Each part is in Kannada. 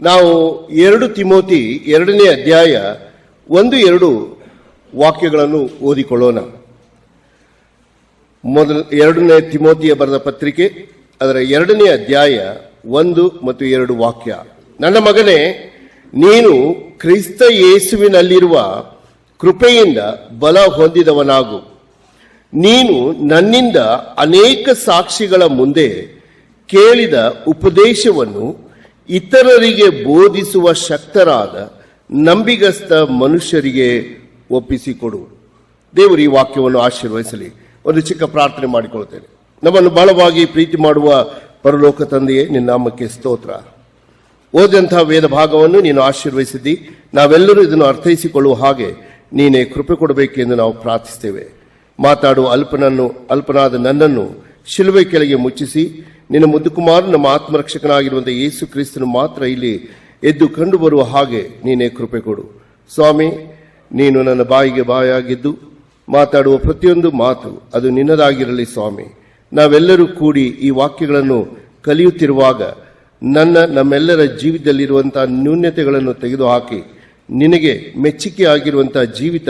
ನಾವು 2 ತಿಮೋತಿ 2ನೇ ಅಧ್ಯಾಯ 1-2 ವಾಕ್ಯಗಳನ್ನು ಓದಿಕೊಳ್ಳೋಣ. 2ನೇ ತಿಮೋತಿಯ ಬರೆದ ಪತ್ರಿಕೆ ಅದರ 2ನೇ ಅಧ್ಯಾಯ 1 ಮತ್ತು 2 ವಾಕ್ಯ. ನನ್ನ ಮಗನೇ, ನೀನು ಕ್ರಿಸ್ತ ಯೇಸುವಿನಲ್ಲಿರುವ ಕೃಪೆಯಿಂದ ಬಲ ಹೊಂದಿದವನಾಗು. ನೀನು ನನ್ನಿಂದ ಅನೇಕ ಸಾಕ್ಷಿಗಳ ಮುಂದೆ ಕೇಳಿದ ಉಪದೇಶವನ್ನು ಇತರರಿಗೆ ಬೋಧಿಸುವ ಶಕ್ತರಾದ ನಂಬಿಗಸ್ತ ಮನುಷ್ಯರಿಗೆ ಒಪ್ಪಿಸಿಕೊಡು. ದೇವರು ಈ ವಾಕ್ಯವನ್ನು ಆಶೀರ್ವದಿಸಲಿ. ಒಂದು ಚಿಕ್ಕ ಪ್ರಾರ್ಥನೆ ಮಾಡಿಕೊಳ್ತೇನೆ. ನಮ್ಮನ್ನು ಬಹಳವಾಗಿ ಪ್ರೀತಿ ಮಾಡುವ ಪರಲೋಕ ತಂದೆಯೇ, ನಿನ್ನ ನಾಮಕ್ಕೆ ಸ್ತೋತ್ರ. ಓದಂತಹ ವೇದ ಭಾಗವನ್ನು ನೀನು ಆಶೀರ್ವದಿಸಿದ್ದಿ. ನಾವೆಲ್ಲರೂ ಇದನ್ನು ಅರ್ಥೈಸಿಕೊಳ್ಳುವ ಹಾಗೆ ನೀನೇ ಕೃಪೆ ಕೊಡಬೇಕೆಂದು ನಾವು ಪ್ರಾರ್ಥಿಸ್ತೇವೆ. ಮಾತಾಡುವ ಅಲ್ಪನಾದ ನನ್ನನ್ನು ಶಿಲುಬೆ ಕೆಳಗೆ ಮುಚ್ಚಿಸಿ, ನಿನ್ನ ಮುದ್ದುಕುಮಾರ ನಮ್ಮ ಆತ್ಮರಕ್ಷಕನಾಗಿರುವಂತಹ ಯೇಸು ಕ್ರಿಸ್ತನು ಮಾತ್ರ ಇಲ್ಲಿ ಎದ್ದು ಕಂಡು ಬರುವ ಹಾಗೆ ನೀನೇ ಕೃಪೆ ಕೊಡು. ಸ್ವಾಮಿ, ನೀನು ನನ್ನ ಬಾಯಿಗೆ ಬಾಯಾಗಿದ್ದು ಮಾತಾಡುವ ಪ್ರತಿಯೊಂದು ಮಾತು ಅದು ನಿನ್ನದಾಗಿರಲಿ. ಸ್ವಾಮಿ, ನಾವೆಲ್ಲರೂ ಕೂಡಿ ಈ ವಾಕ್ಯಗಳನ್ನು ಕಲಿಯುತ್ತಿರುವಾಗ ನಮ್ಮೆಲ್ಲರ ಜೀವಿತದಲ್ಲಿರುವಂತಹ ನ್ಯೂನ್ಯತೆಗಳನ್ನು ತೆಗೆದುಹಾಕಿ ನಿನಗೆ ಮೆಚ್ಚುಗೆ ಆಗಿರುವಂತಹ ಜೀವಿತ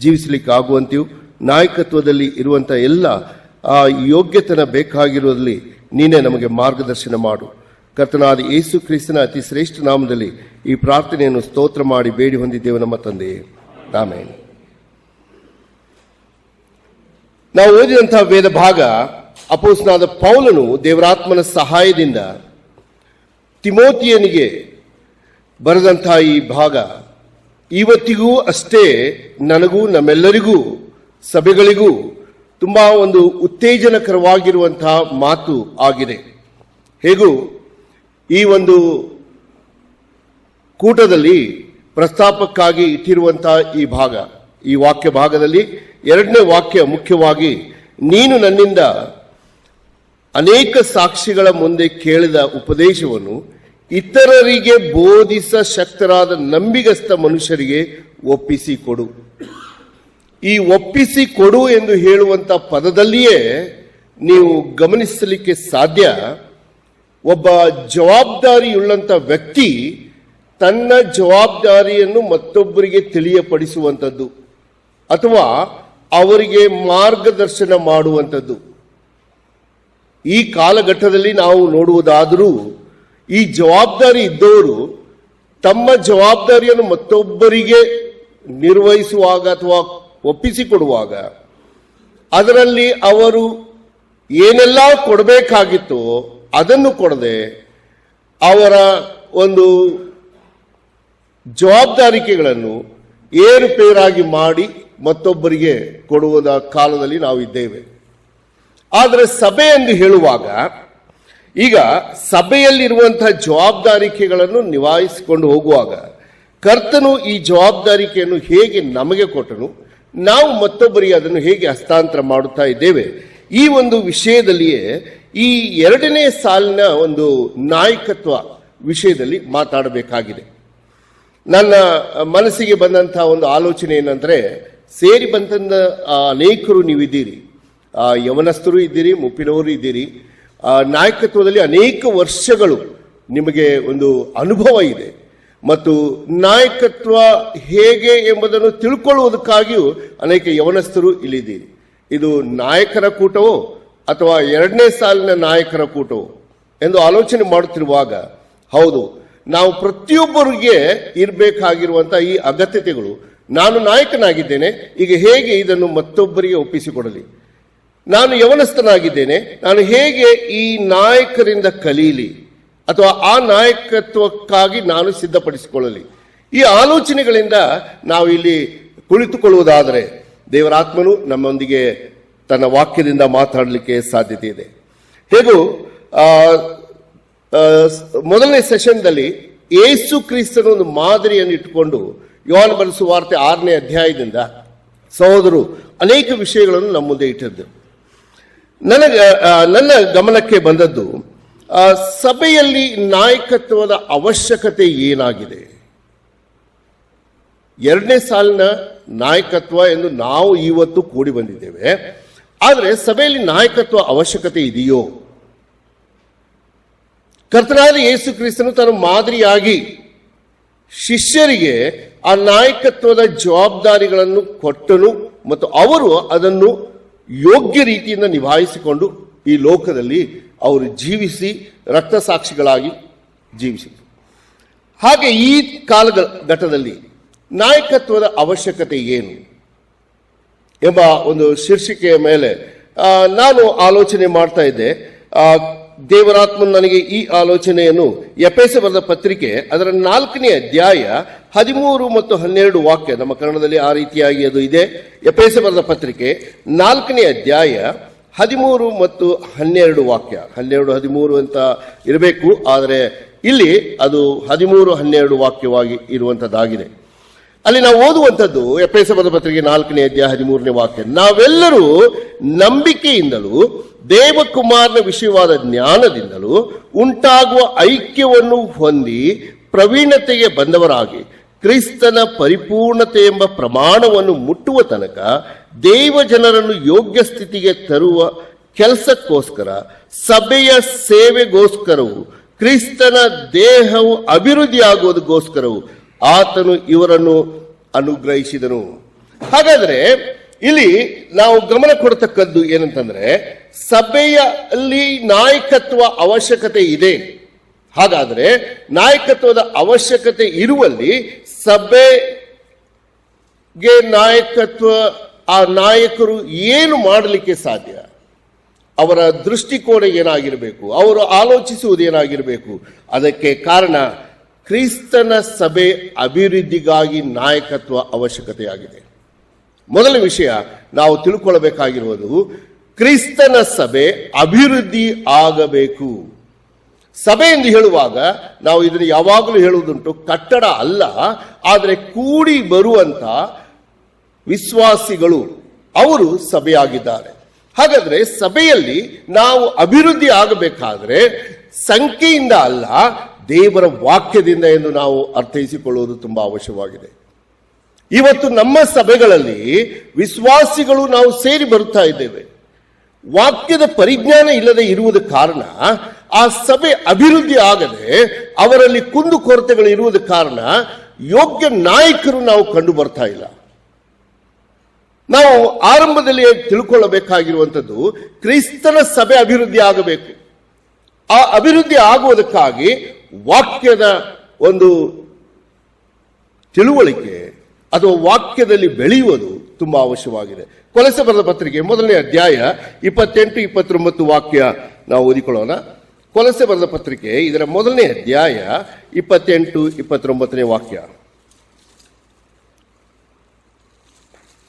ಜೀವಿಸಲಿಕ್ಕೆ ಆಗುವಂತೆಯೂ, ನಾಯಕತ್ವದಲ್ಲಿ ಇರುವಂತಹ ಎಲ್ಲ ಆ ಯೋಗ್ಯತನ ಬೇಕಾಗಿರುವುದರಲ್ಲಿ ನೀನೇ ನಮಗೆ ಮಾರ್ಗದರ್ಶನ ಮಾಡು. ಕರ್ತನಾದ ಯೇಸು ಕ್ರಿಸ್ತನ ಅತಿ ಶ್ರೇಷ್ಠ ನಾಮದಲ್ಲಿ ಈ ಪ್ರಾರ್ಥನೆಯನ್ನು ಸ್ತೋತ್ರ ಮಾಡಿ ಬೇಡಿ ಹೊಂದಿದ್ದೇವೆ ನಮ್ಮ ತಂದೆಯೇ, ಆಮೆನ್. ನಾವು ಓದಿದಂತಹ ವೇದ ಭಾಗ ಅಪೊಸ್ತಲನಾದ ಪೌಲನು ದೇವರಾತ್ಮನ ಸಹಾಯದಿಂದ ತಿಮೋತಿಯನಿಗೆ ಬರೆದಂತಹ ಈ ಭಾಗ ಇವತ್ತಿಗೂ ಅಷ್ಟೇ ನನಗೂ ನಮ್ಮೆಲ್ಲರಿಗೂ ಸಭೆಗಳಿಗೂ ತುಂಬಾ ಒಂದು ಉತ್ತೇಜನಕರವಾಗಿರುವಂತಹ ಮಾತು ಆಗಿದೆ. ಹೇಗೂ ಈ ಒಂದು ಕೂಟದಲ್ಲಿ ಪ್ರಸ್ತಾಪಕ್ಕಾಗಿ ಇಟ್ಟಿರುವಂತಹ ಈ ಭಾಗ, ಈ ವಾಕ್ಯ ಭಾಗದಲ್ಲಿ 2ನೇ ವಾಕ್ಯ ಮುಖ್ಯವಾಗಿ, ನೀನು ನನ್ನಿಂದ ಅನೇಕ ಸಾಕ್ಷಿಗಳ ಮುಂದೆ ಕೇಳಿದ ಉಪದೇಶವನ್ನು ಇತರರಿಗೆ ಬೋಧಿಸ ಶಕ್ತರಾದ ನಂಬಿಗಸ್ತ ಮನುಷ್ಯರಿಗೆ ಒಪ್ಪಿಸಿಕೊಡು. ಈ ಒಪ್ಪಿಸಿಕೊಡು ಎಂದು ಹೇಳುವಂತ ಪದದಲ್ಲಿಯೇ ನೀವು ಗಮನಿಸಲಿಕ್ಕೆ ಸಾಧ್ಯ, ಒಬ್ಬ ಜವಾಬ್ದಾರಿಯುಳ್ಳಂತ ವ್ಯಕ್ತಿ ತನ್ನ ಜವಾಬ್ದಾರಿಯನ್ನು ಮತ್ತೊಬ್ಬರಿಗೆ ತಿಳಿಯಪಡಿಸುವಂಥದ್ದು ಅಥವಾ ಅವರಿಗೆ ಮಾರ್ಗದರ್ಶನ ಮಾಡುವಂಥದ್ದು. ಈ ಕಾಲಘಟ್ಟದಲ್ಲಿ ನಾವು ನೋಡುವುದಾದರೂ ಈ ಜವಾಬ್ದಾರಿ ಇದ್ದವರು ತಮ್ಮ ಜವಾಬ್ದಾರಿಯನ್ನು ಮತ್ತೊಬ್ಬರಿಗೆ ನಿರ್ವಹಿಸುವಾಗ ಅಥವಾ ಒಪ್ಪಿಸಿಕೊಡುವಾಗ ಅದರಲ್ಲಿ ಅವರು ಏನೆಲ್ಲ ಕೊಡಬೇಕಾಗಿತ್ತೋ ಅದನ್ನು ಕೊಡದೆ ಅವರ ಒಂದು ಜವಾಬ್ದಾರಿಕೆಗಳನ್ನು ಏರುಪೇರಾಗಿ ಮಾಡಿ ಮತ್ತೊಬ್ಬರಿಗೆ ಕೊಡುವುದ ಕಾಲದಲ್ಲಿ ನಾವು ಇದ್ದೇವೆ. ಆದರೆ ಸಭೆ ಎಂದು ಹೇಳುವಾಗ ಈಗ ಸಭೆಯಲ್ಲಿರುವಂತಹ ಜವಾಬ್ದಾರಿಕೆಗಳನ್ನು ನಿಭಾಯಿಸಿಕೊಂಡು ಹೋಗುವಾಗ ಕರ್ತನು ಈ ಜವಾಬ್ದಾರಿಕೆಯನ್ನು ಹೇಗೆ ನಮಗೆ ಕೊಟ್ಟನು, ನಾವು ಮತ್ತೊಬ್ಬರಿಗೆ ಅದನ್ನು ಹೇಗೆ ಹಸ್ತಾಂತರ ಮಾಡುತ್ತಾ ಇದ್ದೇವೆ, ಈ ಒಂದು ವಿಷಯದಲ್ಲಿಯೇ ಈ 2ನೇ ಸಾಲಿನ ಒಂದು ನಾಯಕತ್ವ ವಿಷಯದಲ್ಲಿ ಮಾತಾಡಬೇಕಾಗಿದೆ. ನನ್ನ ಮನಸ್ಸಿಗೆ ಬಂದಂತಹ ಒಂದು ಆಲೋಚನೆ ಏನಂದ್ರೆ, ಸೇರಿ ಬಂದ ಅನೇಕರು ನೀವಿದ್ದೀರಿ, ಯವನಸ್ಥರು ಇದ್ದೀರಿ, ಮುಪ್ಪಿನವರು ಇದ್ದೀರಿ, ನಾಯಕತ್ವದಲ್ಲಿ ಅನೇಕ ವರ್ಷಗಳು ನಿಮಗೆ ಒಂದು ಅನುಭವ ಇದೆ ಮತ್ತು ನಾಯಕತ್ವ ಹೇಗೆ ಎಂಬುದನ್ನು ತಿಳ್ಕೊಳ್ಳುವುದಕ್ಕಾಗಿಯೂ ಅನೇಕ ಯವನಸ್ಥರು ಇಲ್ಲಿದ್ದೀರಿ. ಇದು ನಾಯಕರ ಕೂಟವೋ ಅಥವಾ 2ನೇ ಸಾಲಿನ ನಾಯಕರ ಕೂಟವೋ ಎಂದು ಆಲೋಚನೆ ಮಾಡುತ್ತಿರುವಾಗ, ಹೌದು, ನಾವು ಪ್ರತಿಯೊಬ್ಬರಿಗೆ ಇರಬೇಕಾಗಿರುವಂತಹ ಈ ಅಗತ್ಯತೆಗಳು, ನಾನು ನಾಯಕನಾಗಿದ್ದೇನೆ, ಈಗ ಹೇಗೆ ಇದನ್ನು ಮತ್ತೊಬ್ಬರಿಗೆ ಒಪ್ಪಿಸಿಕೊಡಲಿ, ನಾನು ಯವನಸ್ಥನಾಗಿದ್ದೇನೆ, ನಾನು ಹೇಗೆ ಈ ನಾಯಕರಿಂದ ಕಲೀಲಿ ಅಥವಾ ಆ ನಾಯಕತ್ವಕ್ಕಾಗಿ ನಾನು ಸಿದ್ಧಪಡಿಸಿಕೊಳ್ಳಲಿ, ಈ ಆಲೋಚನೆಗಳಿಂದ ನಾವು ಇಲ್ಲಿ ಕುಳಿತುಕೊಳ್ಳುವುದಾದರೆ ದೇವರಾತ್ಮನು ನಮ್ಮೊಂದಿಗೆ ತನ್ನ ವಾಕ್ಯದಿಂದ ಮಾತಾಡಲಿಕ್ಕೆ ಸಾಧ್ಯತೆ ಇದೆ. ಹೇಗೂ ಮೊದಲನೇ ಸೆಷನ್ದಲ್ಲಿ ಯೇಸು ಕ್ರಿಸ್ತನ ಒಂದು ಮಾದರಿಯನ್ನು ಇಟ್ಟುಕೊಂಡು ಯೋಹಾನ ಬರೆದ ಸುವಾರ್ತೆ 6ನೇ ಅಧ್ಯಾಯದಿಂದ ಸಹೋದರರು ಅನೇಕ ವಿಷಯಗಳನ್ನು ನಮ್ಮ ಮುಂದೆ ಇಟ್ಟದ್ದು. ನನ್ನ ಗಮನಕ್ಕೆ ಬಂದದ್ದು, ಸಭೆಯಲ್ಲಿ ನಾಯಕತ್ವದ ಅವಶ್ಯಕತೆ ಏನಾಗಿದೆ. 2ನೇ ಸಾಲಿನ ನಾಯಕತ್ವ ಎಂದು ನಾವು ಇವತ್ತು ಕೂಡಿ ಬಂದಿದ್ದೇವೆ. ಆದರೆ ಸಭೆಯಲ್ಲಿ ನಾಯಕತ್ವ ಅವಶ್ಯಕತೆ ಇದೆಯೋ? ಕರ್ತನಾದ ಯೇಸು ಕ್ರಿಸ್ತನು ತನ್ನ ಮಾದರಿಯಾಗಿ ಶಿಷ್ಯರಿಗೆ ಆ ನಾಯಕತ್ವದ ಜವಾಬ್ದಾರಿಗಳನ್ನು ಕೊಟ್ಟನು ಮತ್ತು ಅವರು ಅದನ್ನು ಯೋಗ್ಯ ರೀತಿಯಿಂದ ನಿಭಾಯಿಸಿಕೊಂಡು ಈ ಲೋಕದಲ್ಲಿ ಅವರು ಜೀವಿಸಿ ರಕ್ತಸಾಕ್ಷಿಗಳಾಗಿ ಜೀವಿಸಿದರು. ಹಾಗೆ ಈ ಕಾಲಘಟ್ಟದಲ್ಲಿ ನಾಯಕತ್ವದ ಅವಶ್ಯಕತೆ ಏನು ಎಂಬ ಒಂದು ಶೀರ್ಷಿಕೆಯ ಮೇಲೆ ನಾನು ಆಲೋಚನೆ ಮಾಡ್ತಾ ಇದ್ದೆ. ದೇವರಾತ್ಮನು ನನಗೆ ಈ ಆಲೋಚನೆಯನ್ನು ಎಫೆಸ ಬರೆದ ಪತ್ರಿಕೆ ಅದರ 4ನೇ ಅಧ್ಯಾಯ 13 ಮತ್ತು 12 ವಾಕ್ಯ, ನಮ್ಮ ಕನ್ನಡದಲ್ಲಿ ಆ ರೀತಿಯಾಗಿ ಅದು ಇದೆ. ಎಫೆಸ ಬರೆದ ಪತ್ರಿಕೆ 4ನೇ ಅಧ್ಯಾಯ 13 ಮತ್ತು 12 ವಾಕ್ಯ. 12, 13 ಅಂತ ಇರಬೇಕು, ಆದರೆ ಇಲ್ಲಿ ಅದು 13, 12 ವಾಕ್ಯವಾಗಿ ಇರುವಂತದ್ದಾಗಿದೆ. ಅಲ್ಲಿ ನಾವು ಓದುವಂಥದ್ದು ಎಫೆಸ ಬರೆದ ಪತ್ರಿಕೆ 4ನೇ ಅಧ್ಯಾಯ 13ನೇ ವಾಕ್ಯ. ನಾವೆಲ್ಲರೂ ನಂಬಿಕೆಯಿಂದಲೂ ದೇವಕುಮಾರನ ವಿಷಯವಾದ ಜ್ಞಾನದಿಂದಲೂ ಉಂಟಾಗುವ ಐಕ್ಯವನ್ನು ಹೊಂದಿ ಪ್ರವೀಣತೆಗೆ ಬಂದವರಾಗಿ ಕ್ರಿಸ್ತನ ಪರಿಪೂರ್ಣತೆ ಎಂಬ ಪ್ರಮಾಣವನ್ನು ಮುಟ್ಟುವ ತನಕ ದೇವ ಜನರನ್ನು ಯೋಗ್ಯ ಸ್ಥಿತಿಗೆ ತರುವ ಕೆಲಸಕ್ಕೋಸ್ಕರ, ಸಭೆಯ ಸೇವೆಗೋಸ್ಕರವು, ಕ್ರಿಸ್ತನ ದೇಹವು ಅಭಿವೃದ್ಧಿಯಾಗುವುದಕ್ಕೋಸ್ಕರವು ಆತನು ಇವರನ್ನು ಅನುಗ್ರಹಿಸಿದನು. ಹಾಗಾದ್ರೆ ಇಲ್ಲಿ ನಾವು ಗಮನ ಕೊಡತಕ್ಕದ್ದು ಏನಂತಂದ್ರೆ, ಸಭೆಯಲ್ಲಿ ನಾಯಕತ್ವ ಅವಶ್ಯಕತೆ ಇದೆ. ಹಾಗಾದ್ರೆ ನಾಯಕತ್ವದ ಅವಶ್ಯಕತೆ ಇರುವಲ್ಲಿ ಸಭೆಗೆ ನಾಯಕತ್ವ, ಆ ನಾಯಕರು ಏನು ಮಾಡಲಿಕ್ಕೆ ಸಾಧ್ಯ, ಅವರ ದೃಷ್ಟಿಕೋನ ಏನಾಗಿರಬೇಕು, ಅವರು ಆಲೋಚಿಸುವುದು ಏನಾಗಿರಬೇಕು, ಅದಕ್ಕೆ ಕಾರಣ ಕ್ರಿಸ್ತನ ಸಭೆ ಅಭಿವೃದ್ಧಿಗಾಗಿ ನಾಯಕತ್ವ ಅವಶ್ಯಕತೆಯಾಗಿದೆ. ಮೊದಲ ವಿಷಯ ನಾವು ತಿಳ್ಕೊಳ್ಳಬೇಕಾಗಿರುವುದು, ಕ್ರಿಸ್ತನ ಸಭೆ ಅಭಿವೃದ್ಧಿ ಆಗಬೇಕು. ಸಭೆ ಎಂದು ಹೇಳುವಾಗ ನಾವು ಇದನ್ನು ಯಾವಾಗಲೂ ಹೇಳುವುದುಂಟು, ಕಟ್ಟಡ ಅಲ್ಲ, ಆದರೆ ಕೂಡಿ ಬರುವಂತ ವಿಶ್ವಾಸಿಗಳು ಅವರು ಸಭೆಯಾಗಿದ್ದಾರೆ. ಹಾಗಾದ್ರೆ ಸಭೆಯಲ್ಲಿ ನಾವು ಅಭಿವೃದ್ಧಿ ಆಗಬೇಕಾದ್ರೆ ಸಂಖ್ಯೆಯಿಂದ ಅಲ್ಲ, ದೇವರ ವಾಕ್ಯದಿಂದ ಎಂದು ನಾವು ಅರ್ಥೈಸಿಕೊಳ್ಳುವುದು ತುಂಬಾ ಅವಶ್ಯವಾಗಿದೆ. ಇವತ್ತು ನಮ್ಮ ಸಭೆಗಳಲ್ಲಿ ವಿಶ್ವಾಸಿಗಳು ನಾವು ಸೇರಿ ಬರುತ್ತಾ ಇದ್ದೇವೆ. ವಾಕ್ಯದ ಪರಿಜ್ಞಾನ ಇಲ್ಲದೆ ಇರುವುದ ಕಾರಣ ಆ ಸಭೆ ಅಭಿವೃದ್ಧಿ ಆಗದೆ ಅವರಲ್ಲಿ ಕುಂದು ಕೊರತೆಗಳು ಇರುವುದ ಕಾರಣ ಯೋಗ್ಯ ನಾಯಕರು ನಾವು ಕಂಡು ಬರ್ತಾ ಇಲ್ಲ. ನಾವು ಆರಂಭದಲ್ಲಿ ತಿಳ್ಕೊಳ್ಳಬೇಕಾಗಿರುವಂಥದ್ದು, ಕ್ರಿಸ್ತನ ಸಭೆ ಅಭಿವೃದ್ಧಿ ಆಗಬೇಕು. ಆ ಅಭಿವೃದ್ಧಿ ಆಗುವುದಕ್ಕಾಗಿ ವಾಕ್ಯದ ಒಂದು ತಿಳುವಳಿಕೆ ಅಥವಾ ವಾಕ್ಯದಲ್ಲಿ ಬೆಳೆಯುವುದು ತುಂಬಾ ಅವಶ್ಯವಾಗಿದೆ. ಕೊಲೊಸೆ ಬರೆದ ಪತ್ರಿಕೆ 1ನೇ ಅಧ್ಯಾಯ 28, 29 ವಾಕ್ಯ ನಾವು ಓದಿಕೊಳ್ಳೋಣ. ಕೊಲೊಸೆ ಬರೆದ ಪತ್ರಿಕೆ ಇದರ 1ನೇ ಅಧ್ಯಾಯ 28, 29ನೇ ವಾಕ್ಯ.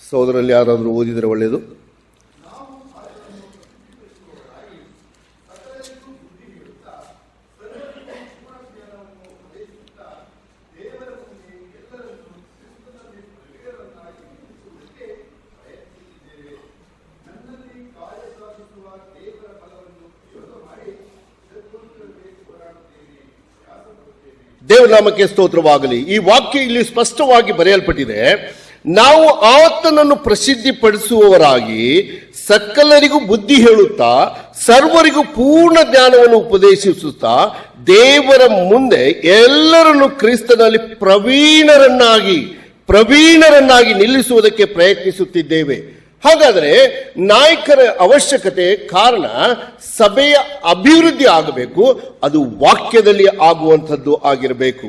ಸಹೋದರಲ್ಲಿ ಯಾರಾದರೂ ಓದಿದರೆ ಒಳ್ಳೆಯದು. ದೇವನಾಮಕ್ಕೆ ಸ್ತೋತ್ರವಾಗಲಿ. ಈ ವಾಕ್ಯ ಇಲ್ಲಿ ಸ್ಪಷ್ಟವಾಗಿ ಬರೆಯಲ್ಪಟ್ಟಿದೆ. ನಾವು ಆತನನ್ನು ಪ್ರಸಿದ್ಧಿಪಡಿಸುವವರಾಗಿ ಸಕಲರಿಗೂ ಬುದ್ಧಿ ಹೇಳುತ್ತಾ ಸರ್ವರಿಗೂ ಪೂರ್ಣ ಜ್ಞಾನವನ್ನು ಉಪದೇಶಿಸುತ್ತಾ ದೇವರ ಮುಂದೆ ಎಲ್ಲರನ್ನು ಕ್ರಿಸ್ತನಲ್ಲಿ ಪ್ರವೀಣರನ್ನಾಗಿ ನಿಲ್ಲಿಸುವುದಕ್ಕೆ ಪ್ರಯತ್ನಿಸುತ್ತಿದ್ದೇವೆ. ಹಾಗಾದರೆ ನಾಯಕರ ಅವಶ್ಯಕತೆ ಕಾರಣ ಸಭೆಯ ಅಭಿವೃದ್ಧಿ ಆಗಬೇಕು, ಅದು ವಾಕ್ಯದಲ್ಲಿ ಆಗುವಂಥದ್ದು ಆಗಿರಬೇಕು.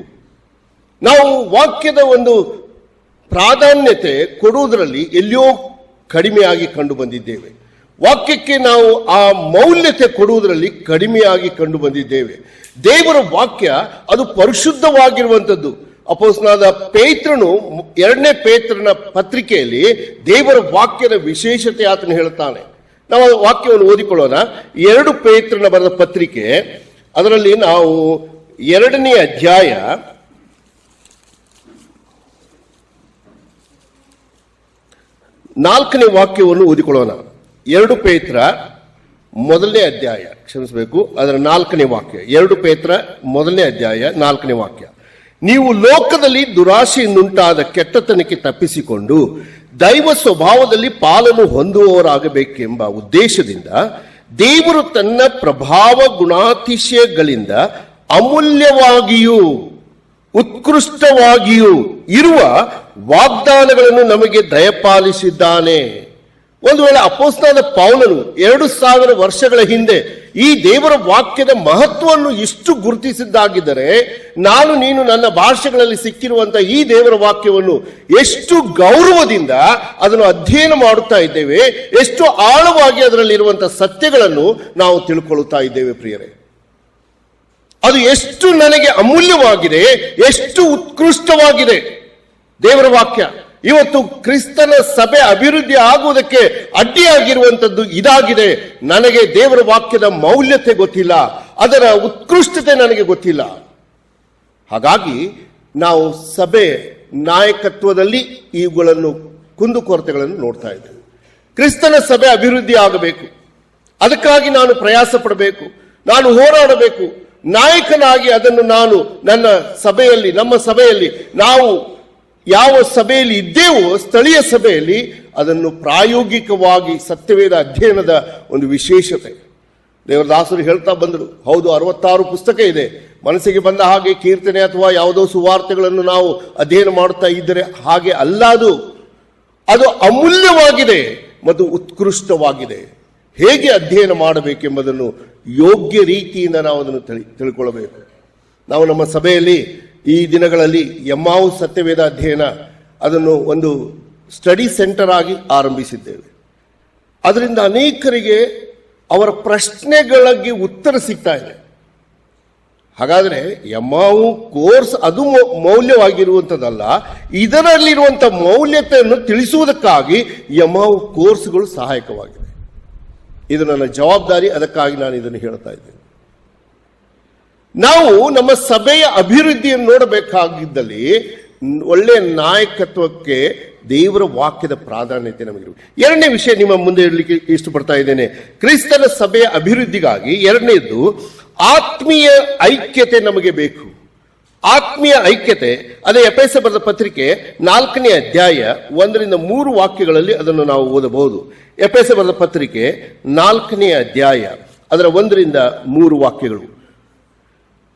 ನಾವು ವಾಕ್ಯದ ಒಂದು ಪ್ರಾಧಾನ್ಯತೆ ಕೊಡುವುದರಲ್ಲಿ ಎಲ್ಲಿಯೋ ಕಡಿಮೆಯಾಗಿ ಕಂಡು ಬಂದಿದ್ದೇವೆ. ವಾಕ್ಯಕ್ಕೆ ನಾವು ಆ ಮೌಲ್ಯತೆ ಕೊಡುವುದರಲ್ಲಿ ಕಡಿಮೆಯಾಗಿ ಕಂಡು ಬಂದಿದ್ದೇವೆ. ದೇವರ ವಾಕ್ಯ ಅದು ಪರಿಶುದ್ಧವಾಗಿರುವಂಥದ್ದು. ಅಪೊಸ್ತಲನಾದ ಪೇತ್ರನು 2ನೇ ಪೇತ್ರನ ಪತ್ರಿಕೆಯಲ್ಲಿ ದೇವರ ವಾಕ್ಯದ ವಿಶೇಷತೆ ಆತನು ಹೇಳುತ್ತಾನೆ. ನಾವು ವಾಕ್ಯವನ್ನು ಓದಿಕೊಳ್ಳೋಣ. 2 ಪೇತ್ರನ ಬರೆದ ಪತ್ರಿಕೆ ಅದರಲ್ಲಿ ನಾವು 2ನೇ ಅಧ್ಯಾಯ 4ನೇ ವಾಕ್ಯವನ್ನು ಓದಿಕೊಳ್ಳೋಣ. 2 ಪೇತ್ರ 1ನೇ ಅಧ್ಯಾಯ, ಕ್ಷಮಿಸಬೇಕು, ಅದರ 4ನೇ ವಾಕ್ಯ. 2 ಪೇತ್ರ 1ನೇ ಅಧ್ಯಾಯ 4ನೇ ವಾಕ್ಯ. ನೀವು ಲೋಕದಲ್ಲಿ ದುರಾಶೆಯಿಂದುಂಟಾದ ಕೆಟ್ಟತನಕ್ಕೆ ತಪ್ಪಿಸಿಕೊಂಡು ದೈವ ಸ್ವಭಾವದಲ್ಲಿ ಪಾಲನ್ನು ಹೊಂದುವವರಾಗಬೇಕೆಂಬ ಉದ್ದೇಶದಿಂದ ದೇವರು ತನ್ನ ಪ್ರಭಾವ ಗುಣಾತಿಶಯಗಳಿಂದ ಅಮೂಲ್ಯವಾಗಿಯೂ ಉತ್ಕೃಷ್ಟವಾಗಿಯೂ ಇರುವ ವಾಗ್ದಾನಗಳನ್ನು ನಮಗೆ ದಯಪಾಲಿಸಿದ್ದಾನೆ. ಒಂದು ವೇಳೆ ಅಪೊಸ್ತಲನಾದ ಪೌಲನು 2000 ವರ್ಷಗಳ ಹಿಂದೆ ಈ ದೇವರ ವಾಕ್ಯದ ಮಹತ್ವವನ್ನು ಇಷ್ಟು ಗುರುತಿಸಿದ್ದಾಗಿದ್ದರೆ, ನಾನು ನೀನು ನನ್ನ ಭಾಷೆಗಳಲ್ಲಿ ಸಿಕ್ಕಿರುವಂತಹ ಈ ದೇವರ ವಾಕ್ಯವನ್ನು ಎಷ್ಟು ಗೌರವದಿಂದ ಅದನ್ನು ಅಧ್ಯಯನ ಮಾಡುತ್ತಾ ಇದ್ದೇವೆ, ಎಷ್ಟು ಆಳವಾಗಿ ಅದರಲ್ಲಿರುವಂತಹ ಸತ್ಯಗಳನ್ನು ನಾವು ತಿಳ್ಕೊಳ್ಳುತ್ತಾ ಇದ್ದೇವೆ ಪ್ರಿಯರೇ. ಅದು ಎಷ್ಟು ನನಗೆ ಅಮೂಲ್ಯವಾಗಿದೆ, ಎಷ್ಟು ಉತ್ಕೃಷ್ಟವಾಗಿದೆ ದೇವರ ವಾಕ್ಯ. ಇವತ್ತು ಕ್ರಿಸ್ತನ ಸಭೆ ಅಭಿವೃದ್ಧಿ ಆಗುವುದಕ್ಕೆ ಅಡ್ಡಿಯಾಗಿರುವಂಥದ್ದು ಇದಾಗಿದೆ. ನನಗೆ ದೇವರ ವಾಕ್ಯದ ಮೌಲ್ಯತೆ ಗೊತ್ತಿಲ್ಲ, ಅದರ ಉತ್ಕೃಷ್ಟತೆ ನನಗೆ ಗೊತ್ತಿಲ್ಲ. ಹಾಗಾಗಿ ನಾವು ಸಭೆ ನಾಯಕತ್ವದಲ್ಲಿ ಇವುಗಳನ್ನು ಕುಂದುಕೊರತೆಗಳನ್ನು ನೋಡ್ತಾ ಇದ್ದೇವೆ. ಕ್ರಿಸ್ತನ ಸಭೆ ಅಭಿವೃದ್ಧಿ ಆಗಬೇಕು, ಅದಕ್ಕಾಗಿ ನಾನು ಪ್ರಯಾಸ ಪಡಬೇಕು, ನಾನು ಹೋರಾಡಬೇಕು. ನಾಯಕನಾಗಿ ಅದನ್ನು ನಾನು ನನ್ನ ಸಭೆಯಲ್ಲಿ, ನಮ್ಮ ಸಭೆಯಲ್ಲಿ, ನಾವು ಯಾವ ಸಭೆಯಲ್ಲಿ ಇದ್ದೇವೋ ಸ್ಥಳೀಯ ಸಭೆಯಲ್ಲಿ ಅದನ್ನು ಪ್ರಾಯೋಗಿಕವಾಗಿ ಸತ್ಯವೇದ ಅಧ್ಯಯನದ ಒಂದು ವಿಶೇಷತೆ. ದೇವರದಾಸರು ಹೇಳ್ತಾ ಬಂದರು, ಹೌದು 66 ಪುಸ್ತಕ ಇದೆ, ಮನಸ್ಸಿಗೆ ಬಂದ ಹಾಗೆ ಕೀರ್ತನೆ ಅಥವಾ ಯಾವುದೋ ಸುವಾರ್ತೆಗಳನ್ನು ನಾವು ಅಧ್ಯಯನ ಮಾಡುತ್ತಾ ಇದ್ದರೆ ಹಾಗೆ ಅಲ್ಲ. ಅದು ಅಮೂಲ್ಯವಾಗಿದೆ ಮತ್ತು ಉತ್ಕೃಷ್ಟವಾಗಿದೆ. ಹೇಗೆ ಅಧ್ಯಯನ ಮಾಡಬೇಕೆಂಬುದನ್ನು ಯೋಗ್ಯ ರೀತಿಯಿಂದ ನಾವು ಅದನ್ನು ತಿಳ್ಕೊಳ್ಳಬೇಕು. ನಾವು ನಮ್ಮ ಸಭೆಯಲ್ಲಿ ಈ ದಿನಗಳಲ್ಲಿ ಎಮ್ಮಾವು ಸತ್ಯವೇದ ಅಧ್ಯಯನ ಅದನ್ನು ಒಂದು ಸ್ಟಡಿ ಸೆಂಟರ್ ಆಗಿ ಆರಂಭಿಸಿದ್ದೇವೆ. ಅದರಿಂದ ಅನೇಕರಿಗೆ ಅವರ ಪ್ರಶ್ನೆಗಳಿಗೆ ಉತ್ತರ ಸಿಗ್ತಾ ಇದೆ. ಹಾಗಾದರೆ ಎಮ್ಮಾವು ಕೋರ್ಸ್ ಅದು ಮೌಲ್ಯವಾಗಿರುವಂಥದ್ದಲ್ಲ, ಇದರಲ್ಲಿರುವಂಥ ಮೌಲ್ಯತೆಯನ್ನು ತಿಳಿಸುವುದಕ್ಕಾಗಿ ಎಮ್ಮಾವು ಕೋರ್ಸ್ಗಳು ಸಹಾಯಕವಾಗಿದೆ. ಇದು ನನ್ನ ಜವಾಬ್ದಾರಿ, ಅದಕ್ಕಾಗಿ ನಾನು ಇದನ್ನು ಹೇಳ್ತಾ ಇದ್ದೇನೆ. ನಾವು ನಮ್ಮ ಸಭೆಯ ಅಭಿವೃದ್ಧಿಯನ್ನು ನೋಡಬೇಕಾಗಿದ್ದಲ್ಲಿ ಒಳ್ಳೆಯ ನಾಯಕತ್ವಕ್ಕೆ ದೇವರ ವಾಕ್ಯದ ಪ್ರಾಧಾನ್ಯತೆ ನಮಗಿರಬೇಕು. ಎರಡನೇ ವಿಷಯ ನಿಮ್ಮ ಮುಂದೆ ಇಡಲಿಕ್ಕೆ ಇಷ್ಟಪಡ್ತಾ ಇದ್ದೇನೆ. ಕ್ರಿಸ್ತನ ಸಭೆಯ ಅಭಿವೃದ್ಧಿಗಾಗಿ ಎರಡನೇದು ಆತ್ಮೀಯ ಐಕ್ಯತೆ ನಮಗೆ ಬೇಕು. ಆತ್ಮೀಯ ಐಕ್ಯತೆ ಅದೇ ಎಫೆಸ ಬರೆದ ಪತ್ರಿಕೆ 4ನೇ ಅಧ್ಯಾಯ 1-3 ವಾಕ್ಯಗಳಲ್ಲಿ ಅದನ್ನು ನಾವು ಓದಬಹುದು. ಎಫೆಸ ಬರೆದ ಪತ್ರಿಕೆ 4ನೇ ಅಧ್ಯಾಯ ಅದರ 1-3 ವಾಕ್ಯಗಳು.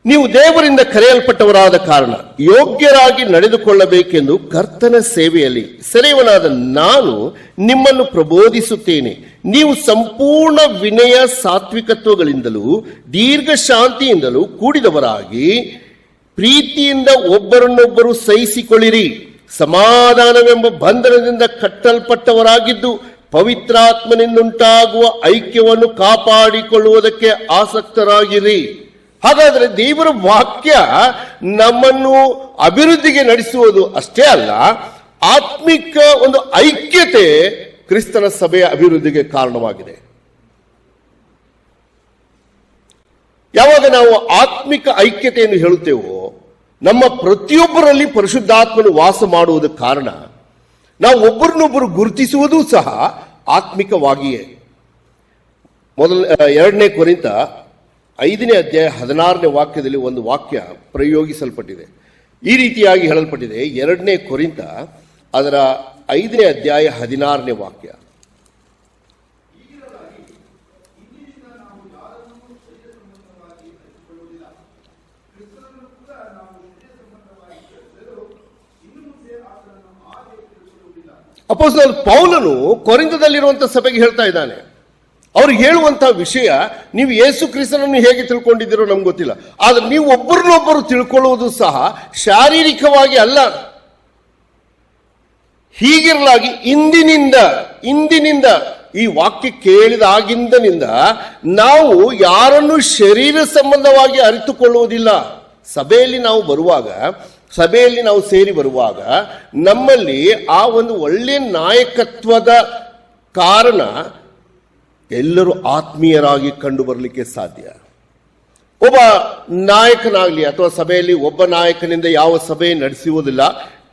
ನೀವು ದೇವರಿಂದ ಕರೆಯಲ್ಪಟ್ಟವರಾದ ಕಾರಣ ಯೋಗ್ಯರಾಗಿ ನಡೆದುಕೊಳ್ಳಬೇಕೆಂದು ಕರ್ತನ ಸೇವೆಯಲ್ಲಿ ಸೆರೆಯವನಾದ ನಾನು ನಿಮ್ಮನ್ನು ಪ್ರಬೋಧಿಸುತ್ತೇನೆ. ನೀವು ಸಂಪೂರ್ಣ ವಿನಯ ಸಾತ್ವಿಕತ್ವಗಳಿಂದಲೂ ದೀರ್ಘ ಶಾಂತಿಯಿಂದಲೂ ಕೂಡಿದವರಾಗಿ ಪ್ರೀತಿಯಿಂದ ಒಬ್ಬರನ್ನೊಬ್ಬರು ಸಹಿಸಿಕೊಳ್ಳಿರಿ. ಸಮಾಧಾನವೆಂಬ ಬಂಧನದಿಂದ ಕಟ್ಟಲ್ಪಟ್ಟವರಾಗಿದ್ದು ಪವಿತ್ರಾತ್ಮನಿಂದುಂಟಾಗುವ ಐಕ್ಯವನ್ನು ಕಾಪಾಡಿಕೊಳ್ಳುವುದಕ್ಕೆ ಆಸಕ್ತರಾಗಿರಿ. ಹಾಗಾದರೆ ದೇವರ ವಾಕ್ಯ ನಮ್ಮನ್ನು ಅಭಿವೃದ್ಧಿಗೆ ನಡೆಸುವುದು ಅಷ್ಟೇ ಅಲ್ಲ, ಆತ್ಮಿಕ ಒಂದು ಐಕ್ಯತೆ ಕ್ರಿಸ್ತನ ಸಭೆಯ ಅಭಿವೃದ್ಧಿಗೆ ಕಾರಣವಾಗಿದೆ. ಯಾವಾಗ ನಾವು ಆತ್ಮಿಕ ಐಕ್ಯತೆಯನ್ನು ಹೇಳುತ್ತೇವೋ, ನಮ್ಮ ಪ್ರತಿಯೊಬ್ಬರಲ್ಲಿ ಪರಿಶುದ್ಧಾತ್ಮನು ವಾಸ ಮಾಡುವುದಕ್ಕೆ ಕಾರಣ ನಾವು ಒಬ್ಬರನ್ನೊಬ್ಬರು ಗುರುತಿಸುವುದೂ ಸಹ ಆತ್ಮಿಕವಾಗಿಯೇ. 2ನೇ ಕೊರಿಂಥ 5ನೇ ಅಧ್ಯಾಯ 16ನೇ ವಾಕ್ಯದಲ್ಲಿ ಒಂದು ವಾಕ್ಯ ಪ್ರಯೋಗಿಸಲ್ಪಟ್ಟಿದೆ. ಈ ರೀತಿಯಾಗಿ ಹೇಳಲ್ಪಟ್ಟಿದೆ. 2ನೇ ಕೊರಿಂಥ ಅದರ 5ನೇ ಅಧ್ಯಾಯ 16ನೇ ವಾಕ್ಯ. ಅಪೊಸ್ತಲ ಪೌಲನು ಕೊರಿಂಥದಲ್ಲಿರುವಂತಹ ಸಭೆಗೆ ಹೇಳ್ತಾ ಇದ್ದಾನೆ. ಅವ್ರಿಗೆ ಹೇಳುವಂತಹ ವಿಷಯ, ನೀವು ಯೇಸು ಕ್ರಿಸ್ತನನ್ನು ಹೇಗೆ ತಿಳ್ಕೊಂಡಿದ್ದೀರೋ ನಮ್ಗೆ ಗೊತ್ತಿಲ್ಲ, ಆದ್ರೆ ನೀವು ಒಬ್ಬರನ್ನೊಬ್ಬರು ತಿಳ್ಕೊಳ್ಳುವುದು ಸಹ ಶಾರೀರಿಕವಾಗಿ ಅಲ್ಲ. ಹೀಗಿರಲಾಗಿ ಇಂದಿನಿಂದ ಈ ವಾಕ್ಯ ಕೇಳಿದಾಗಿಂದನಿಂದ ನಾವು ಯಾರನ್ನು ಶರೀರ ಸಂಬಂಧವಾಗಿ ಅರಿತುಕೊಳ್ಳುವುದಿಲ್ಲ. ಸಭೆಯಲ್ಲಿ ನಾವು ಸೇರಿ ಬರುವಾಗ ನಮ್ಮಲ್ಲಿ ಆ ಒಂದು ಒಳ್ಳೆಯ ನಾಯಕತ್ವದ ಕಾರಣ ಎಲ್ಲರೂ ಆತ್ಮೀಯರಾಗಿ ಕಂಡು ಬರಲಿಕ್ಕೆ ಸಾಧ್ಯ. ಒಬ್ಬ ನಾಯಕನಾಗಲಿ ಅಥವಾ ಸಭೆಯಲ್ಲಿ ಒಬ್ಬ ನಾಯಕನಿಂದ ಯಾವ ಸಭೆ ನಡೆಸುವುದಿಲ್ಲ.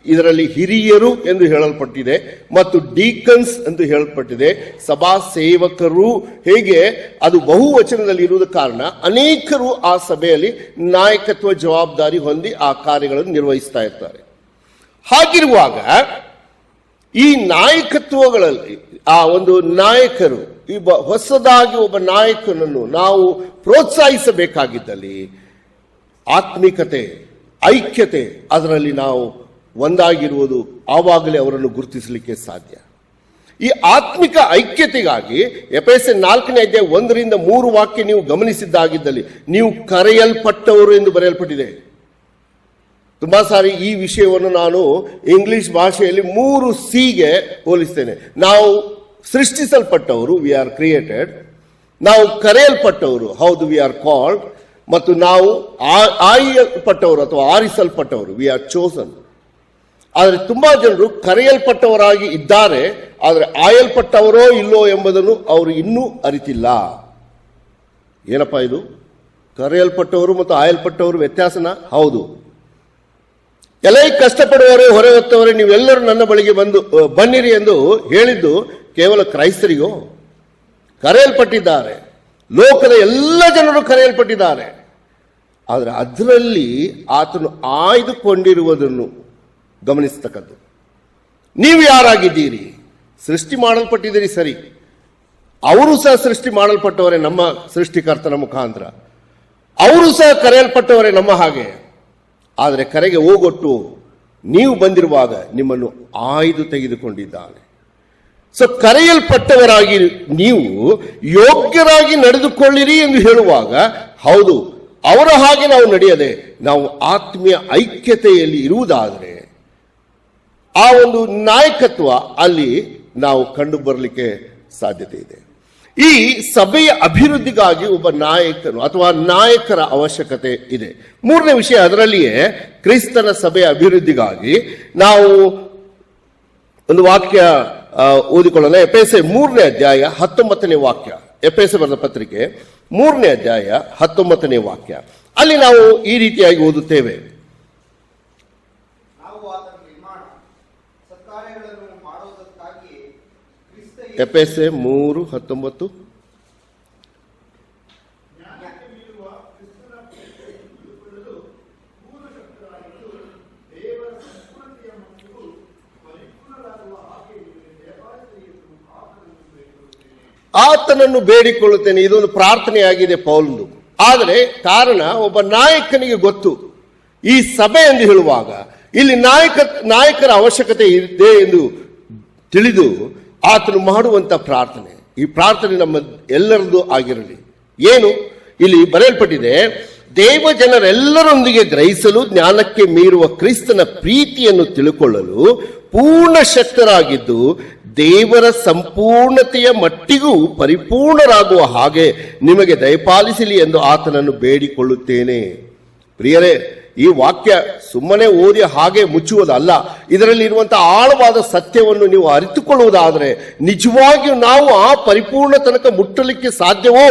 ಇದರಲ್ಲಿ ಹಿರಿಯರು ಎಂದು ಹೇಳಲ್ಪಟ್ಟಿದೆ ಮತ್ತು ಡೀಕನ್ಸ್ ಎಂದು ಹೇಳಲ್ಪಟ್ಟಿದೆ. ಸಭಾ ಸೇವಕರು, ಹೇಗೆ ಅದು ಬಹುವಚನದಲ್ಲಿ ಇರುವುದ ಕಾರಣ ಅನೇಕರು ಆ ಸಭೆಯಲ್ಲಿ ನಾಯಕತ್ವ ಜವಾಬ್ದಾರಿ ಹೊಂದಿ ಆ ಕಾರ್ಯಗಳನ್ನು ನಿರ್ವಹಿಸ್ತಾ ಇರ್ತಾರೆ. ಹಾಗಿರುವಾಗ ಈ ನಾಯಕತ್ವಗಳಲ್ಲಿ ಆ ಒಂದು ನಾಯಕರು, ಹೊಸದಾಗಿ ಒಬ್ಬ ನಾಯಕನನ್ನು ನಾವು ಪ್ರೋತ್ಸಾಹಿಸಬೇಕಾಗಿದ್ದಲ್ಲಿ ಆತ್ಮಿಕತೆ, ಐಕ್ಯತೆ, ಅದರಲ್ಲಿ ನಾವು ಒಂದಾಗಿರುವುದು, ಆವಾಗಲೇ ಅವರನ್ನು ಗುರುತಿಸಲಿಕ್ಕೆ ಸಾಧ್ಯ. ಈ ಆತ್ಮಿಕ ಐಕ್ಯತೆಗಾಗಿ ಎಫೆಸ 4ನೇ ಅಧ್ಯಾಯ 1ರಿಂದ 3 ವಾಕ್ಯ ನೀವು ಗಮನಿಸಿದ್ದಾಗಿದ್ದಲ್ಲಿ, ನೀವು ಕರೆಯಲ್ಪಟ್ಟವರು ಎಂದು ಬರೆಯಲ್ಪಟ್ಟಿದೆ. ತುಂಬಾ ಸಾರಿ ಈ ವಿಷಯವನ್ನು ನಾನು ಇಂಗ್ಲಿಷ್ ಭಾಷೆಯಲ್ಲಿ 3 ಸಿಗೆ ಹೋಲಿಸ್ತೇನೆ. ನಾವು ಸೃಷ್ಟಿಸಲ್ಪಟ್ಟವರು, ವಿ ಆರ್ ಕ್ರಿಯೇಟೆಡ್. ನಾವು ಕರೆಯಲ್ಪಟ್ಟವರು, ಹೌದು, ವಿ ಆರ್ ಕಾಲ್ಡ್. ಮತ್ತು ನಾವು ಆಯಲ್ಪಟ್ಟವರು ಅಥವಾ ಆರಿಸಲ್ಪಟ್ಟವರು, ವಿ ಆರ್ ಚೋಸನ್. ಆದರೆ ತುಂಬಾ ಜನರು ಕರೆಯಲ್ಪಟ್ಟವರಾಗಿ ಇದ್ದಾರೆ, ಆದರೆ ಆಯಲ್ಪಟ್ಟವರೋ ಇಲ್ಲೋ ಎಂಬುದನ್ನು ಅವರು ಇನ್ನೂ ಅರಿತಿಲ್ಲ. ಏನಪ್ಪಾ ಇದು? ಕರೆಯಲ್ಪಟ್ಟವರು ಮತ್ತು ಆಯಲ್ಪಟ್ಟವರು ವ್ಯತ್ಯಾಸನ? ಹೌದು. ಎಲೈ ಕಷ್ಟಪಡುವವರೇ, ಹೊರೆ ಹೊತ್ತವರೇ, ನೀವೆಲ್ಲರೂ ನನ್ನ ಬಳಿಗೆ ಬನ್ನಿರಿ ಎಂದು ಹೇಳಿದ್ದು ಕೇವಲ ಕ್ರೈಸ್ತರಿಗೋ? ಕರೆಯಲ್ಪಟ್ಟಿದ್ದಾರೆ, ಲೋಕದ ಎಲ್ಲ ಜನರು ಕರೆಯಲ್ಪಟ್ಟಿದ್ದಾರೆ. ಆದರೆ ಅದರಲ್ಲಿ ಆತನು ಆಯ್ದುಕೊಂಡಿರುವುದನ್ನು ಗಮನಿಸತಕ್ಕದ್ದು. ನೀವು ಯಾರಾಗಿದ್ದೀರಿ? ಸೃಷ್ಟಿ ಮಾಡಲ್ಪಟ್ಟಿದ್ದೀರಿ, ಸರಿ. ಅವರು ಸಹ ಸೃಷ್ಟಿ ಮಾಡಲ್ಪಟ್ಟವರೇ, ನಮ್ಮ ಸೃಷ್ಟಿಕರ್ತನ ಮುಖಾಂತರ. ಅವರು ಸಹ ಕರೆಯಲ್ಪಟ್ಟವರೇ ನಮ್ಮ ಹಾಗೆ. ಆದರೆ ಕರೆಗೆ ಹೋಗೊಟ್ಟು ನೀವು ಬಂದಿರುವಾಗ ನಿಮ್ಮನ್ನು ಆಯ್ದು ತೆಗೆದುಕೊಂಡಿದ್ದಾನೆ. ಸೊ ಕರೆಯಲ್ಪಟ್ಟವರಾಗಿ ನೀವು ಯೋಗ್ಯರಾಗಿ ನಡೆದುಕೊಳ್ಳಿರಿ ಎಂದು ಹೇಳುವಾಗ, ಹೌದು, ಅವರ ಹಾಗೆ ನಾವು ನಡೆಯದೆ ನಾವು ಆತ್ಮೀಯ ಐಕ್ಯತೆಯಲ್ಲಿ ಇರುವುದಾದರೆ ಆ ಒಂದು ನಾಯಕತ್ವ ಅಲ್ಲಿ ನಾವು ಕಂಡು ಬರಲಿಕ್ಕೆ ಸಾಧ್ಯತೆ ಇದೆ. ಈ ಸಭೆಯ ಅಭಿವೃದ್ಧಿಗಾಗಿ ಒಬ್ಬ ನಾಯಕನು ಅಥವಾ ನಾಯಕರ ಅವಶ್ಯಕತೆ ಇದೆ. 3ನೇ ವಿಷಯ, ಅದರಲ್ಲಿಯೇ ಕ್ರಿಸ್ತನ ಸಭೆಯ ಅಭಿವೃದ್ಧಿಗಾಗಿ ನಾವು ಒಂದು ವಾಕ್ಯ ಓದಿಕೊಳ್ಳೋಣ. ಎಫೆಸ 3ನೇ ಅಧ್ಯಾಯ 19ನೇ ವಾಕ್ಯ. ಎಫೆಸ ಬರೆದ ಪತ್ರಿಕೆ 3ನೇ ಅಧ್ಯಾಯ 19ನೇ ವಾಕ್ಯ. ಅಲ್ಲಿ ನಾವು ಈ ರೀತಿಯಾಗಿ ಓದುತ್ತೇವೆ. ಎಫೆಸ 3:19. ಆತನನ್ನು ಬೇಡಿಕೊಳ್ಳುತ್ತೇನೆ. ಇದೊಂದು ಪ್ರಾರ್ಥನೆಯಾಗಿದೆ ಪೌಲಂದು. ಆದರೆ ಕಾರಣ, ಒಬ್ಬ ನಾಯಕನಿಗೆ ಗೊತ್ತು ಈ ಸಭೆ ಎಂದು ಹೇಳುವಾಗ ಇಲ್ಲಿ ನಾಯಕರ ಅವಶ್ಯಕತೆ ಇದೆ ಎಂದು ತಿಳಿದು ಆತನು ಮಾಡುವಂತ ಪ್ರಾರ್ಥನೆ. ಈ ಪ್ರಾರ್ಥನೆ ನಮ್ಮ ಎಲ್ಲರದ್ದು ಆಗಿರಲಿ. ಏನು ಇಲ್ಲಿ ಬರೆಯಲ್ಪಟ್ಟಿದೆ? ದೇವ ಜನರೆಲ್ಲರೊಂದಿಗೆ ಗ್ರಹಿಸಲು, ಜ್ಞಾನಕ್ಕೆ ಮೀರುವ ಕ್ರಿಸ್ತನ ಪ್ರೀತಿಯನ್ನು ತಿಳುಕೊಳ್ಳಲು ಪೂರ್ಣ ಶಕ್ತರಾಗಿದ್ದು ದೇವರ ಸಂಪೂರ್ಣತೆಯ ಮಟ್ಟಿಗೂ ಪರಿಪೂರ್ಣರಾಗುವ ಹಾಗೆ ನಿಮಗೆ ದಯಪಾಲಿಸಲಿ ಎಂದು ಆತನನ್ನು ಬೇಡಿಕೊಳ್ಳುತ್ತೇನೆ. ಪ್ರಿಯರೇ, ಈ ವಾಕ್ಯ ಸುಮ್ಮನೆ ಓದಿ ಹಾಗೆ ಮುಚ್ಚುವುದಲ್ಲ. ಇದರಲ್ಲಿ ಇರುವಂತಹ ಆಳವಾದ ಸತ್ಯವನ್ನು ನೀವು ಅರಿತುಕೊಳ್ಳುವುದಾದರೆ ನಿಜವಾಗಿಯೂ ನಾವು ಆ ಪರಿಪೂರ್ಣ ತನಕ ಮುಟ್ಟಲಿಕ್ಕೆ ಸಾಧ್ಯವೋ?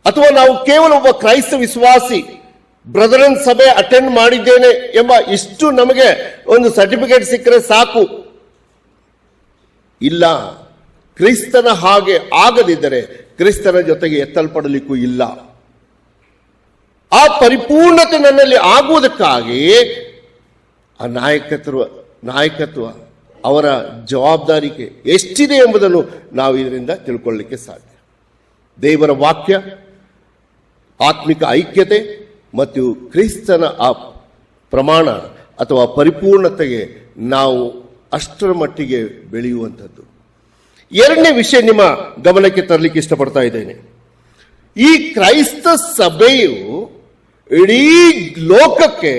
ಅಥವಾ ನಾವು ಕೇವಲ ಒಬ್ಬ ಕ್ರೈಸ್ತ ವಿಶ್ವಾಸಿ, ಬ್ರದರನ್ ಸಭೆ ಅಟೆಂಡ್ ಮಾಡಿದ್ದೇನೆ ಎಂಬ ಇಷ್ಟು ನಮಗೆ ಒಂದು ಸರ್ಟಿಫಿಕೇಟ್ ಸಿಕ್ಕರೆ ಸಾಕು? ಇಲ್ಲ. ಕ್ರಿಸ್ತನ ಹಾಗೆ ಆಗದಿದ್ದರೆ ಕ್ರಿಸ್ತನ ಜೊತೆಗೆ ಎತ್ತಲ್ಪಡಲಿಕ್ಕೂ ಇಲ್ಲ. ಆ ಪರಿಪೂರ್ಣತೆ ನನ್ನಲ್ಲಿ ಆಗುವುದಕ್ಕಾಗಿ ಆ ನಾಯಕತ್ವ ಅವರ ಜವಾಬ್ದಾರಿಕೆ ಎಷ್ಟಿದೆ ಎಂಬುದನ್ನು ನಾವು ಇದರಿಂದ ತಿಳ್ಕೊಳ್ಳಲಿಕ್ಕೆ ಸಾಧ್ಯ. ದೇವರ ವಾಕ್ಯ, ಆತ್ಮಿಕ ಐಕ್ಯತೆ ಮತ್ತು ಕ್ರಿಸ್ತನ ಆ ಪ್ರಮಾಣ ಅಥವಾ ಪರಿಪೂರ್ಣತೆಗೆ ನಾವು ಅಷ್ಟರ ಮಟ್ಟಿಗೆ ಬೆಳೆಯುವಂಥದ್ದು. 2ನೇ ವಿಷಯ ನಿಮ್ಮ ಗಮನಕ್ಕೆ ತರಲಿಕ್ಕೆ ಇಷ್ಟಪಡ್ತಾ ಇದ್ದೇನೆ. ಈ ಕ್ರೈಸ್ತ ಸಭೆಯು ಇಡೀ ಲೋಕಕ್ಕೆ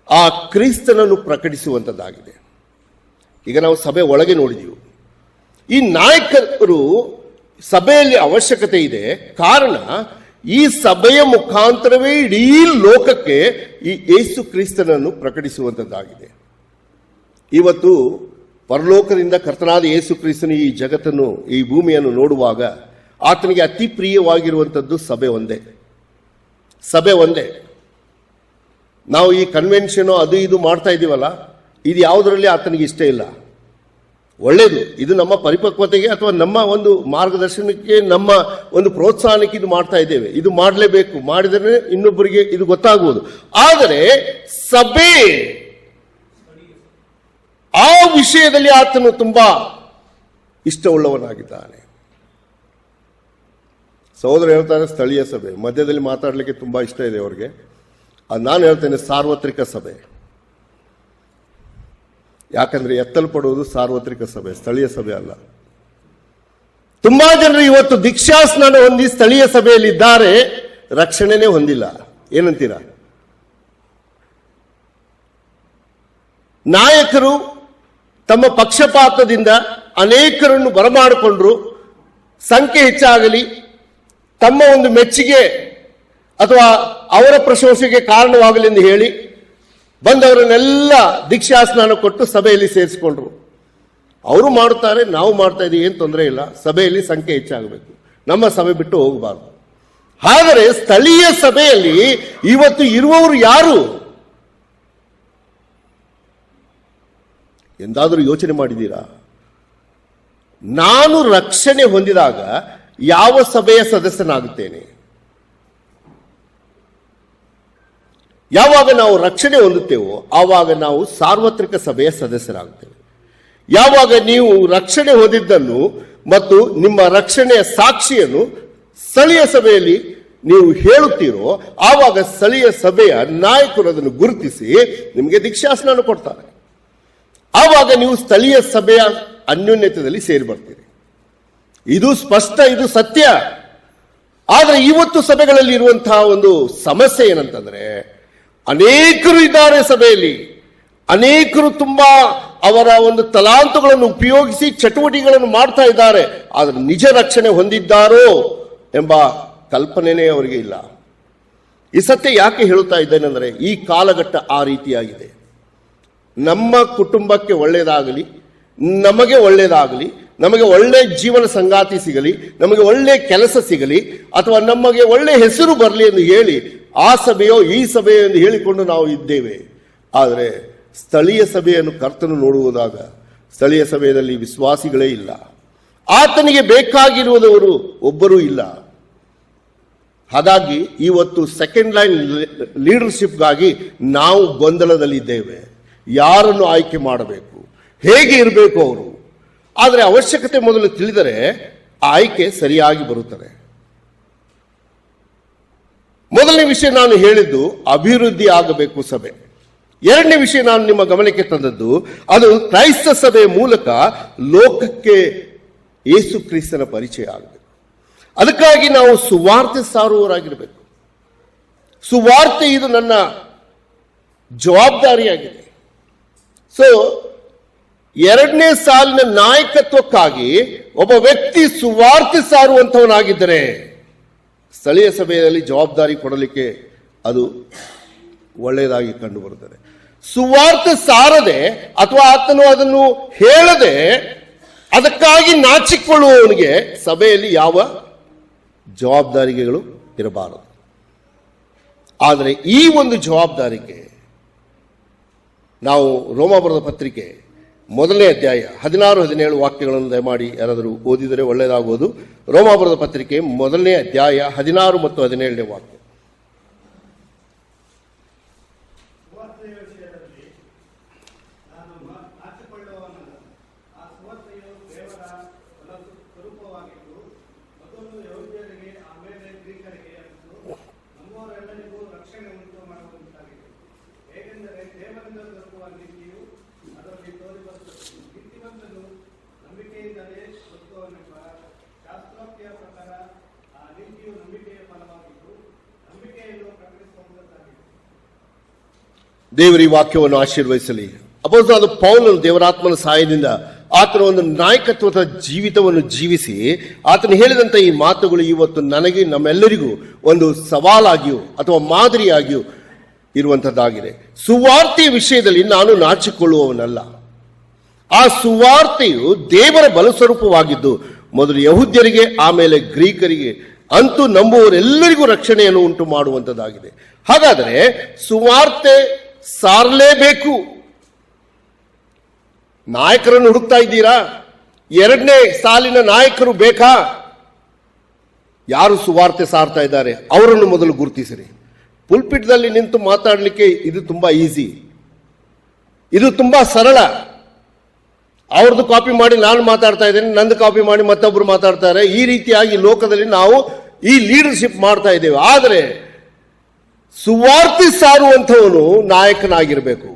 ಆ ಕ್ರಿಸ್ತನನ್ನು ಪ್ರಕಟಿಸುವಂಥದ್ದಾಗಿದೆ. ಈಗ ನಾವು ಸಭೆ ಒಳಗೆ ನೋಡಿದೆವು. ಈ ನಾಯಕರು ಸಭೆಯಲ್ಲಿ ಅವಶ್ಯಕತೆ ಇದೆ. ಕಾರಣ, ಈ ಸಭೆಯ ಮುಖಾಂತರವೇ ಇಡೀ ಲೋಕಕ್ಕೆ ಈ ಯೇಸು ಕ್ರಿಸ್ತನನ್ನು ಪ್ರಕಟಿಸುವಂಥದ್ದಾಗಿದೆ. ಇವತ್ತು ಪರಲೋಕದಿಂದ ಕರ್ತನಾದ ಯೇಸು ಕ್ರಿಸ್ತನು ಈ ಜಗತ್ತನ್ನು, ಈ ಭೂಮಿಯನ್ನು ನೋಡುವಾಗ ಆತನಿಗೆ ಅತಿ ಪ್ರಿಯವಾಗಿರುವಂಥದ್ದು ಸಭೆ ಒಂದೇ. ನಾವು ಈ ಕನ್ವೆನ್ಷನ್ ಅದು ಇದು ಮಾಡ್ತಾ ಇದ್ದೀವಲ್ಲ, ಇದು ಯಾವುದರಲ್ಲಿ ಆತನಿಗೆ ಇಷ್ಟ ಇಲ್ಲ. ಒಳ್ಳೆಯದು, ಇದು ನಮ್ಮ ಪರಿಪಕ್ವತೆಗೆ ಅಥವಾ ನಮ್ಮ ಒಂದು ಮಾರ್ಗದರ್ಶನಕ್ಕೆ, ನಮ್ಮ ಒಂದು ಪ್ರೋತ್ಸಾಹನಕ್ಕೆ ಇದು ಮಾಡ್ತಾ ಇದ್ದೇವೆ. ಇದು ಮಾಡಲೇಬೇಕು, ಮಾಡಿದರೆ ಇನ್ನೊಬ್ಬರಿಗೆ ಇದು ಗೊತ್ತಾಗುವುದು. ಆದರೆ ಸಭೆ ಆ ವಿಷಯದಲ್ಲಿ ಆತನು ತುಂಬಾ ಇಷ್ಟವುಳ್ಳವನಾಗಿದ್ದಾನೆ. ಸಹೋದರ ಹೇಳ್ತಾರೆ ಸ್ಥಳೀಯ ಸಭೆ, ಮಧ್ಯದಲ್ಲಿ ಮಾತಾಡಲಿಕ್ಕೆ ತುಂಬಾ ಇಷ್ಟ ಇದೆ ಅವರಿಗೆ. ಅದು ನಾನು ಹೇಳ್ತೇನೆ ಸಾರ್ವತ್ರಿಕ ಸಭೆ. ಯಾಕಂದ್ರೆ ಎತ್ತಲ್ಪಡುವುದು ಸಾರ್ವತ್ರಿಕ ಸಭೆ, ಸ್ಥಳೀಯ ಸಭೆ ಅಲ್ಲ. ತುಂಬಾ ಜನರು ಇವತ್ತು ದೀಕ್ಷಾ ಸ್ನಾನ ಹೊಂದಿ ಸ್ಥಳೀಯ ಸಭೆಯಲ್ಲಿ ಇದ್ದಾರೆ, ರಕ್ಷಣೆನೇ ಹೊಂದಿಲ್ಲ. ಏನಂತೀರಾ? ನಾಯಕರು ತಮ್ಮ ಪಕ್ಷಪಾತದಿಂದ ಅನೇಕರನ್ನು ಬರಮಾಡಿಕೊಂಡ್ರು, ಸಂಖ್ಯೆ ಹೆಚ್ಚಾಗಲಿ, ತಮ್ಮ ಒಂದು ಮೆಚ್ಚುಗೆ ಅಥವಾ ಅವರ ಪ್ರಶಂಸೆಗೆ ಕಾರಣವಾಗಲಿ ಎಂದು ಹೇಳಿ ಬಂದವರನ್ನೆಲ್ಲ ದೀಕ್ಷಾ ಸ್ನಾನ ಕೊಟ್ಟು ಸಭೆಯಲ್ಲಿ ಸೇರಿಸಿಕೊಂಡ್ರು. ಅವರು ಮಾಡುತ್ತಾರೆ, ನಾವು ಮಾಡ್ತಾ ಇದ್ದೀವಿ, ಏನು ತೊಂದರೆ ಇಲ್ಲ. ಸಭೆಯಲ್ಲಿ ಸಂಖ್ಯೆ ಹೆಚ್ಚಾಗಬೇಕು, ನಮ್ಮ ಸಭೆ ಬಿಟ್ಟು ಹೋಗಬಾರ್ದು. ಆದರೆ ಸ್ಥಳೀಯ ಸಭೆಯಲ್ಲಿ ಇವತ್ತು ಇರುವವರು ಯಾರು ಎಂದಾದರೂ ಯೋಚನೆ ಮಾಡಿದ್ದೀರಾ? ನಾನು ರಕ್ಷಣೆ ಹೊಂದಿದಾಗ ಯಾವ ಸಭೆಯ ಸದಸ್ಯನಾಗುತ್ತೇನೆ? ಯಾವಾಗ ನಾವು ರಕ್ಷಣೆ ಹೊಂದುತ್ತೇವೋ ಆವಾಗ ನಾವು ಸಾರ್ವತ್ರಿಕ ಸಭೆಯ ಸದಸ್ಯರಾಗುತ್ತೇವೆ. ಯಾವಾಗ ನೀವು ರಕ್ಷಣೆ ಹೊಂದಿದ್ದನ್ನು ಮತ್ತು ನಿಮ್ಮ ರಕ್ಷಣೆಯ ಸಾಕ್ಷಿಯನ್ನು ಸ್ಥಳೀಯ ಸಭೆಯಲ್ಲಿ ನೀವು ಹೇಳುತ್ತೀರೋ ಆವಾಗ ಸ್ಥಳೀಯ ಸಭೆಯ ನಾಯಕರು ಅದನ್ನು ಗುರುತಿಸಿ ನಿಮಗೆ ದೀಕ್ಷಾಸ್ನಾನ ಕೊಡ್ತಾರೆ. ಆವಾಗ ನೀವು ಸ್ಥಳೀಯ ಸಭೆಯ ಅನ್ಯೋನ್ಯತೆಯಲ್ಲಿ ಸೇರಿ ಬರ್ತೀರಿ. ಇದು ಸ್ಪಷ್ಟ, ಇದು ಸತ್ಯ. ಆದರೆ ಇವತ್ತು ಸಭೆಗಳಲ್ಲಿ ಇರುವಂತಹ ಒಂದು ಸಮಸ್ಯೆ ಏನಂತಂದ್ರೆ, ಅನೇಕರು ಇದ್ದಾರೆ ಸಭೆಯಲ್ಲಿ, ಅನೇಕರು ತುಂಬಾ ಅವರ ಒಂದು ತಲಾಂತುಗಳನ್ನು ಉಪಯೋಗಿಸಿ ಚಟುವಟಿಕೆಗಳನ್ನು ಮಾಡ್ತಾ ಇದ್ದಾರೆ, ಆದರೆ ನಿಜ ರಕ್ಷಣೆ ಹೊಂದಿದ್ದಾರೋ ಎಂಬ ಕಲ್ಪನೆನೇ ಅವರಿಗೆ ಇಲ್ಲ. ಈ ಸತ್ಯ ಯಾಕೆ ಹೇಳುತ್ತಾ ಇದ್ದೇನೆಂದರೆ, ಈ ಕಾಲಘಟ್ಟ ಆ ರೀತಿಯಾಗಿದೆ. ನಮ್ಮ ಕುಟುಂಬಕ್ಕೆ ಒಳ್ಳೆಯದಾಗಲಿ, ನಮಗೆ ಒಳ್ಳೆಯದಾಗಲಿ, ನಮಗೆ ಒಳ್ಳೆ ಜೀವನ ಸಂಗಾತಿ ಸಿಗಲಿ, ನಮಗೆ ಒಳ್ಳೆ ಕೆಲಸ ಸಿಗಲಿ, ಅಥವಾ ನಮಗೆ ಒಳ್ಳೆ ಹೆಸರು ಬರಲಿ ಎಂದು ಹೇಳಿ ಆ ಸಭೆಯೋ ಈ ಸಭೆಯೋ ಎಂದು ಹೇಳಿಕೊಂಡು ನಾವು ಇದ್ದೇವೆ. ಆದರೆ ಸ್ಥಳೀಯ ಸಭೆಯನ್ನು ಕರ್ತನು ನೋಡುವುದಾಗ ಸ್ಥಳೀಯ ಸಭೆಯಲ್ಲಿ ವಿಶ್ವಾಸಿಗಳೇ ಇಲ್ಲ. ಆತನಿಗೆ ಬೇಕಾಗಿರುವುದವರು ಒಬ್ಬರೂ ಇಲ್ಲ. ಹಾಗಾಗಿ ಇವತ್ತು ಸೆಕೆಂಡ್ ಲೈನ್ ಲೀಡರ್ಶಿಪ್ಗಾಗಿ ನಾವು ಗೊಂದಲದಲ್ಲಿದ್ದೇವೆ. ಯಾರನ್ನು ಆಯ್ಕೆ ಮಾಡಬೇಕು, ಹೇಗೆ ಇರಬೇಕು ಅವರು? ಆದರೆ ಅವಶ್ಯಕತೆ ಮೊದಲು ತಿಳಿದರೆ ಆಯ್ಕೆ ಸರಿಯಾಗಿ ಬರುತ್ತದೆ. ಮೊದಲನೇ ವಿಷಯ ನಾನು ಹೇಳಿದ್ದು ಅಭಿವೃದ್ಧಿ ಆಗಬೇಕು ಸಭೆ. ಎರಡನೇ ವಿಷಯ ನಾನು ನಿಮ್ಮ ಗಮನಕ್ಕೆ ತಂದದ್ದು ಅದು ಕ್ರೈಸ್ತ ಸಭೆಯ ಮೂಲಕ ಲೋಕಕ್ಕೆ ಯೇಸು ಕ್ರಿಸ್ತನ ಪರಿಚಯ ಆಗಬೇಕು. ಅದಕ್ಕಾಗಿ ನಾವು ಸುವಾರ್ತೆ ಸಾರುವವರಾಗಿರಬೇಕು. ಸುವಾರ್ತೆ ಇದು ನನ್ನ ಜವಾಬ್ದಾರಿಯಾಗಿದೆ. ಸೊ ಎರಡನೇ ಸಾಲಿನ ನಾಯಕತ್ವಕ್ಕಾಗಿ ಒಬ್ಬ ವ್ಯಕ್ತಿ ಸುವಾರ್ತೆ ಸಾರುವಂತವನಾಗಿದ್ದರೆ ಸ್ಥಳೀಯ ಸಭೆಯಲ್ಲಿ ಜವಾಬ್ದಾರಿ ಕೊಡಲಿಕ್ಕೆ ಅದು ಒಳ್ಳೆಯದಾಗಿ ಕಂಡು ಬರುತ್ತದೆ. ಸುವಾರ್ತೆ ಸಾರದೆ ಅಥವಾ ಆತನು ಅದನ್ನು ಹೇಳದೆ ಅದಕ್ಕಾಗಿ ನಾಚಿಕೊಳ್ಳುವವನಿಗೆ ಸಭೆಯಲ್ಲಿ ಯಾವ ಜವಾಬ್ದಾರಿಗಳು ಇರಬಾರದು. ಆದರೆ ಈ ಒಂದು ಜವಾಬ್ದಾರಿಗೆ ನಾವು ರೋಮಾಪುರದ ಪತ್ರಿಕೆ ಮೊದಲನೇ ಅಧ್ಯಾಯ 16-17 ವಾಕ್ಯಗಳನ್ನು ದಯಮಾಡಿ ಯಾರಾದರೂ ಓದಿದರೆ ಒಳ್ಳೆಯದಾಗುವುದು. ರೋಮಾಪುರದ ಪತ್ರಿಕೆ ಮೊದಲನೇ ಅಧ್ಯಾಯ 16 ಮತ್ತು 17ನೇ ವಾಕ್ಯ. ದೇವರ ಈ ವಾಕ್ಯವನ್ನು ಆಶೀರ್ವದಿಸಲಿ. ಅಪೊಸ್ತಲನಾದ ಪೌಲನು ದೇವರಾತ್ಮನ ಸಹಾಯದಿಂದ ಆತನ ಒಂದು ನಾಯಕತ್ವದ ಜೀವಿತವನ್ನು ಜೀವಿಸಿ ಆತನು ಹೇಳಿದಂಥ ಈ ಮಾತುಗಳು ಇವತ್ತು ನನಗೆ ನಮ್ಮೆಲ್ಲರಿಗೂ ಒಂದು ಸವಾಲಾಗಿಯೂ ಅಥವಾ ಮಾದರಿಯಾಗಿಯೂ ಇರುವಂತದ್ದಾಗಿದೆ. ಸುವಾರ್ತೆಯ ವಿಷಯದಲ್ಲಿ ನಾನು ನಾಚಿಕೊಳ್ಳುವವನಲ್ಲ. ಆ ಸುವಾರ್ತೆಯು ದೇವರ ಬಲಸ್ವರೂಪವಾಗಿದ್ದು ಮೊದಲು ಯಹೂದ್ಯರಿಗೆ ಆಮೇಲೆ ಗ್ರೀಕರಿಗೆ ಅಂತೂ ನಂಬುವವರೆಲ್ಲರಿಗೂ ರಕ್ಷಣೆಯನ್ನು ಉಂಟು ಮಾಡುವಂಥದ್ದಾಗಿದೆ. ಹಾಗಾದರೆ ಸುವಾರ್ತೆ ಸಾರಲೇಬೇಕು. ನಾಯಕರನ್ನು ಹುಡುಕ್ತಾ ಇದ್ದೀರಾ? ಎರಡನೇ ಸಾಲಿನ ನಾಯಕರು ಬೇಕಾ? ಯಾರು ಸುವಾರ್ತೆ ಸಾರ್ತಾ ಇದ್ದಾರೆ ಅವರನ್ನು ಮೊದಲು ಗುರುತಿಸಿರಿ. ಪುಲ್ಪಿಟ್ದಲ್ಲಿ ನಿಂತು ಮಾತಾಡಲಿಕ್ಕೆ ಇದು ತುಂಬಾ ಈಸಿ, ಇದು ತುಂಬಾ ಸರಳ. ಅವ್ರದ್ದು ಕಾಪಿ ಮಾಡಿ ನಾನು ಮಾತಾಡ್ತಾ ಇದ್ದೇನೆ, ನಂದು ಕಾಪಿ ಮಾಡಿ ಮತ್ತೊಬ್ರು ಮಾತಾಡ್ತಾರೆ. ಈ ರೀತಿಯಾಗಿ ಲೋಕದಲ್ಲಿ ನಾವು ಈ ಲೀಡರ್ಶಿಪ್ ಮಾಡ್ತಾ ಇದ್ದೇವೆ. ಆದರೆ ಸುವಾರ್ತೆ ಸಾರುವಂಥವನು ನಾಯಕನಾಗಿರಬೇಕು.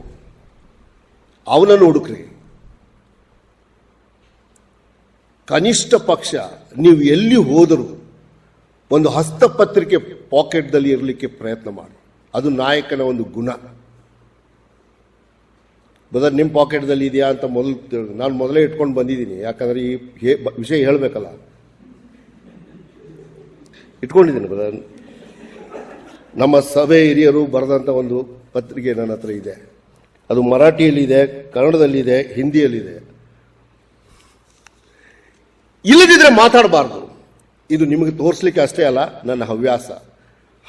ಅವನನ್ನು ಹುಡುಕ್ರಿ. ಕನಿಷ್ಠ ಪಕ್ಷ ನೀವು ಎಲ್ಲಿ ಹೋದರೂ ಒಂದು ಹಸ್ತಪತ್ರಿಕೆ ಪಾಕೆಟ್ದಲ್ಲಿ ಇರಲಿಕ್ಕೆ ಪ್ರಯತ್ನ ಮಾಡಿ. ಅದು ನಾಯಕನ ಒಂದು ಗುಣ. ಬದರ್ ನಿಮ್ಮ ಪಾಕೆಟ್ದಲ್ಲಿ ಇದೆಯಾ ಅಂತ ನಾನು ಮೊದಲೇ ಇಟ್ಕೊಂಡು ಬಂದಿದ್ದೀನಿ. ಯಾಕಂದ್ರೆ ಈ ವಿಷಯ ಹೇಳಬೇಕಲ್ಲ, ಇಟ್ಕೊಂಡಿದ್ದೀನಿ ಬದರ್. ನಮ್ಮ ಸಭೆ ಹಿರಿಯರು ಬರೆದಂಥ ಒಂದು ಪತ್ರಿಕೆ ನನ್ನ ಹತ್ರ ಇದೆ. ಅದು ಮರಾಠಿಯಲ್ಲಿದೆ, ಕನ್ನಡದಲ್ಲಿದೆ, ಹಿಂದಿಯಲ್ಲಿದೆ. ಇಲ್ಲದಿದ್ರೆ ಮಾತಾಡಬಾರ್ದು. ಇದು ನಿಮಗೆ ತೋರಿಸ್ಲಿಕ್ಕೆ ಅಷ್ಟೇ ಅಲ್ಲ, ನನ್ನ ಹವ್ಯಾಸ.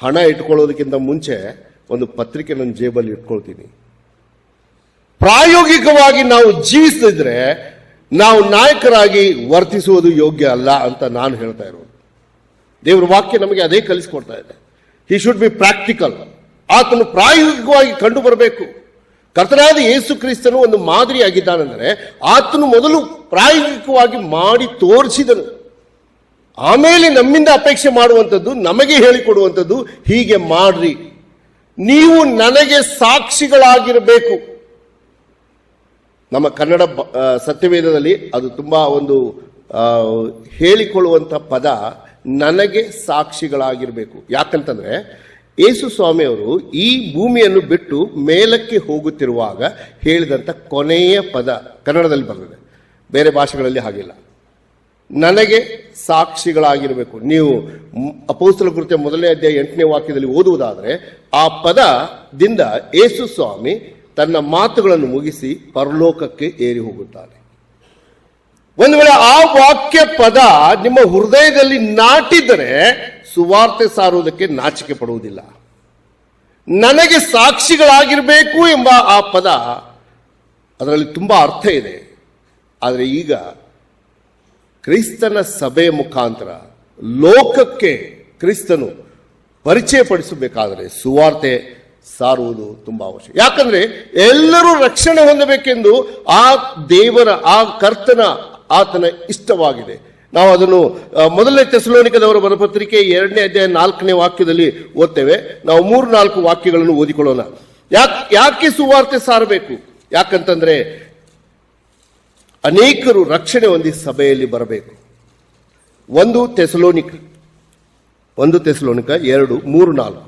ಹಣ ಇಟ್ಕೊಳ್ಳೋದಕ್ಕಿಂತ ಮುಂಚೆ ಒಂದು ಪತ್ರಿಕೆ ನನ್ನ ಜೇಬಲ್ಲಿ ಇಟ್ಕೊಳ್ತೀನಿ. ಪ್ರಾಯೋಗಿಕವಾಗಿ ನಾವು ಜೀವಿಸದಿದ್ರೆ ನಾವು ನಾಯಕರಾಗಿ ವರ್ತಿಸುವುದು ಯೋಗ್ಯ ಅಲ್ಲ ಅಂತ ನಾನು ಹೇಳ್ತಾ ಇರೋದು. ದೇವರ ವಾಕ್ಯ ನಮಗೆ ಅದೇ ಕಲಿಸಿಕೊಡ್ತಾ ಇದೆ. He should be practical. ಆತನು ಪ್ರಾಯೋಗಿಕವಾಗಿ ಕಂಡು ಬರಬೇಕು. ಕರ್ತನಾದ ಯೇಸು ಕ್ರಿಸ್ತನು ಒಂದು ಮಾದರಿಯಾಗಿದ್ದಾನೆಂದರೆ ಆತನು ಮೊದಲು ಪ್ರಾಯೋಗಿಕವಾಗಿ ಮಾಡಿ ತೋರಿಸಿದನು. ಆಮೇಲೆ ನಮ್ಮಿಂದ ಅಪೇಕ್ಷೆ ಮಾಡುವಂಥದ್ದು, ನಮಗೆ ಹೇಳಿಕೊಡುವಂಥದ್ದು, ಹೀಗೆ ಮಾಡ್ರಿ, ನೀವು ನನಗೆ ಸಾಕ್ಷಿಗಳಾಗಿರಬೇಕು. ನಮ್ಮ ಕನ್ನಡ ಸತ್ಯವೇದದಲ್ಲಿ ಅದು ತುಂಬಾ ಒಂದು ಹೇಳಿಕೊಳ್ಳುವಂಥ ಪದ, ನನಗೆ ಸಾಕ್ಷಿಗಳಾಗಿರಬೇಕು. ಯಾಕಂತಂದ್ರೆ ಯೇಸು ಸ್ವಾಮಿಯವರು ಈ ಭೂಮಿಯನ್ನು ಬಿಟ್ಟು ಮೇಲಕ್ಕೆ ಹೋಗುತ್ತಿರುವಾಗ ಹೇಳಿದಂಥ ಕೊನೆಯ ಪದ ಕನ್ನಡದಲ್ಲಿ ಬರ್ತದೆ, ಬೇರೆ ಭಾಷೆಗಳಲ್ಲಿ ಹಾಗಿಲ್ಲ. ನನಗೆ ಸಾಕ್ಷಿಗಳಾಗಿರಬೇಕು. ನೀವು ಅಪೊಸ್ತಲ ಕೃತ್ಯ 1ನೇ ಅಧ್ಯಾಯ 8ನೇ ವಾಕ್ಯದಲ್ಲಿ ಓದುವುದಾದರೆ ಆ ಪದದಿಂದ ಯೇಸು ಸ್ವಾಮಿ ತನ್ನ ಮಾತುಗಳನ್ನು ಮುಗಿಸಿ ಪರಲೋಕಕ್ಕೆ ಏರಿ ಹೋಗುತ್ತಾನೆ. ಒಂದು ವೇಳೆ ಆ ವಾಕ್ಯ ಪದ ನಿಮ್ಮ ಹೃದಯದಲ್ಲಿ ನಾಟಿದರೆ ಸುವಾರ್ತೆ ಸಾರುವುದಕ್ಕೆ ನಾಚಿಕೆ ಪಡುವುದಿಲ್ಲ. ನನಗೆ ಸಾಕ್ಷಿಗಳಾಗಿರಬೇಕು ಎಂಬ ಆ ಪದ, ಅದರಲ್ಲಿ ತುಂಬಾ ಅರ್ಥ ಇದೆ. ಆದರೆ ಈಗ ಕ್ರಿಸ್ತನ ಸಭೆಯ ಮುಖಾಂತರ ಲೋಕಕ್ಕೆ ಕ್ರಿಸ್ತನು ಪರಿಚಯ ಪಡಿಸಬೇಕಾದರೆ ಸುವಾರ್ತೆ ಸಾರುವುದು ತುಂಬಾ ಅವಶ್ಯಕ. ಯಾಕಂದ್ರೆ ಎಲ್ಲರೂ ರಕ್ಷಣೆ ಹೊಂದಬೇಕೆಂದು ಆ ದೇವರ, ಆ ಕರ್ತನ, ಆತನ ಇಷ್ಟವಾಗಿದೆ. ನಾವು ಅದನ್ನು 1ನೇ ಥೆಸಲೋನಿಕದವರ ಬರೆದ ಪತ್ರಿಕೆ 2ನೇ ಅಧ್ಯಾಯ 4ನೇ ವಾಕ್ಯದಲ್ಲಿ ಓದ್ತೇವೆ. ನಾವು 3-4 ವಾಕ್ಯಗಳನ್ನು ಓದಿಕೊಳ್ಳೋಣ. ಯಾಕೆ ಸುವಾರ್ತೆ ಸಾರಬೇಕು? ಯಾಕಂತಂದ್ರೆ ಅನೇಕರು ರಕ್ಷಣೆ ಹೊಂದಿ ಸಭೆಯಲ್ಲಿ ಬರಬೇಕು. 1 ಥೆಸಲೋನಿಕ 2:3-4.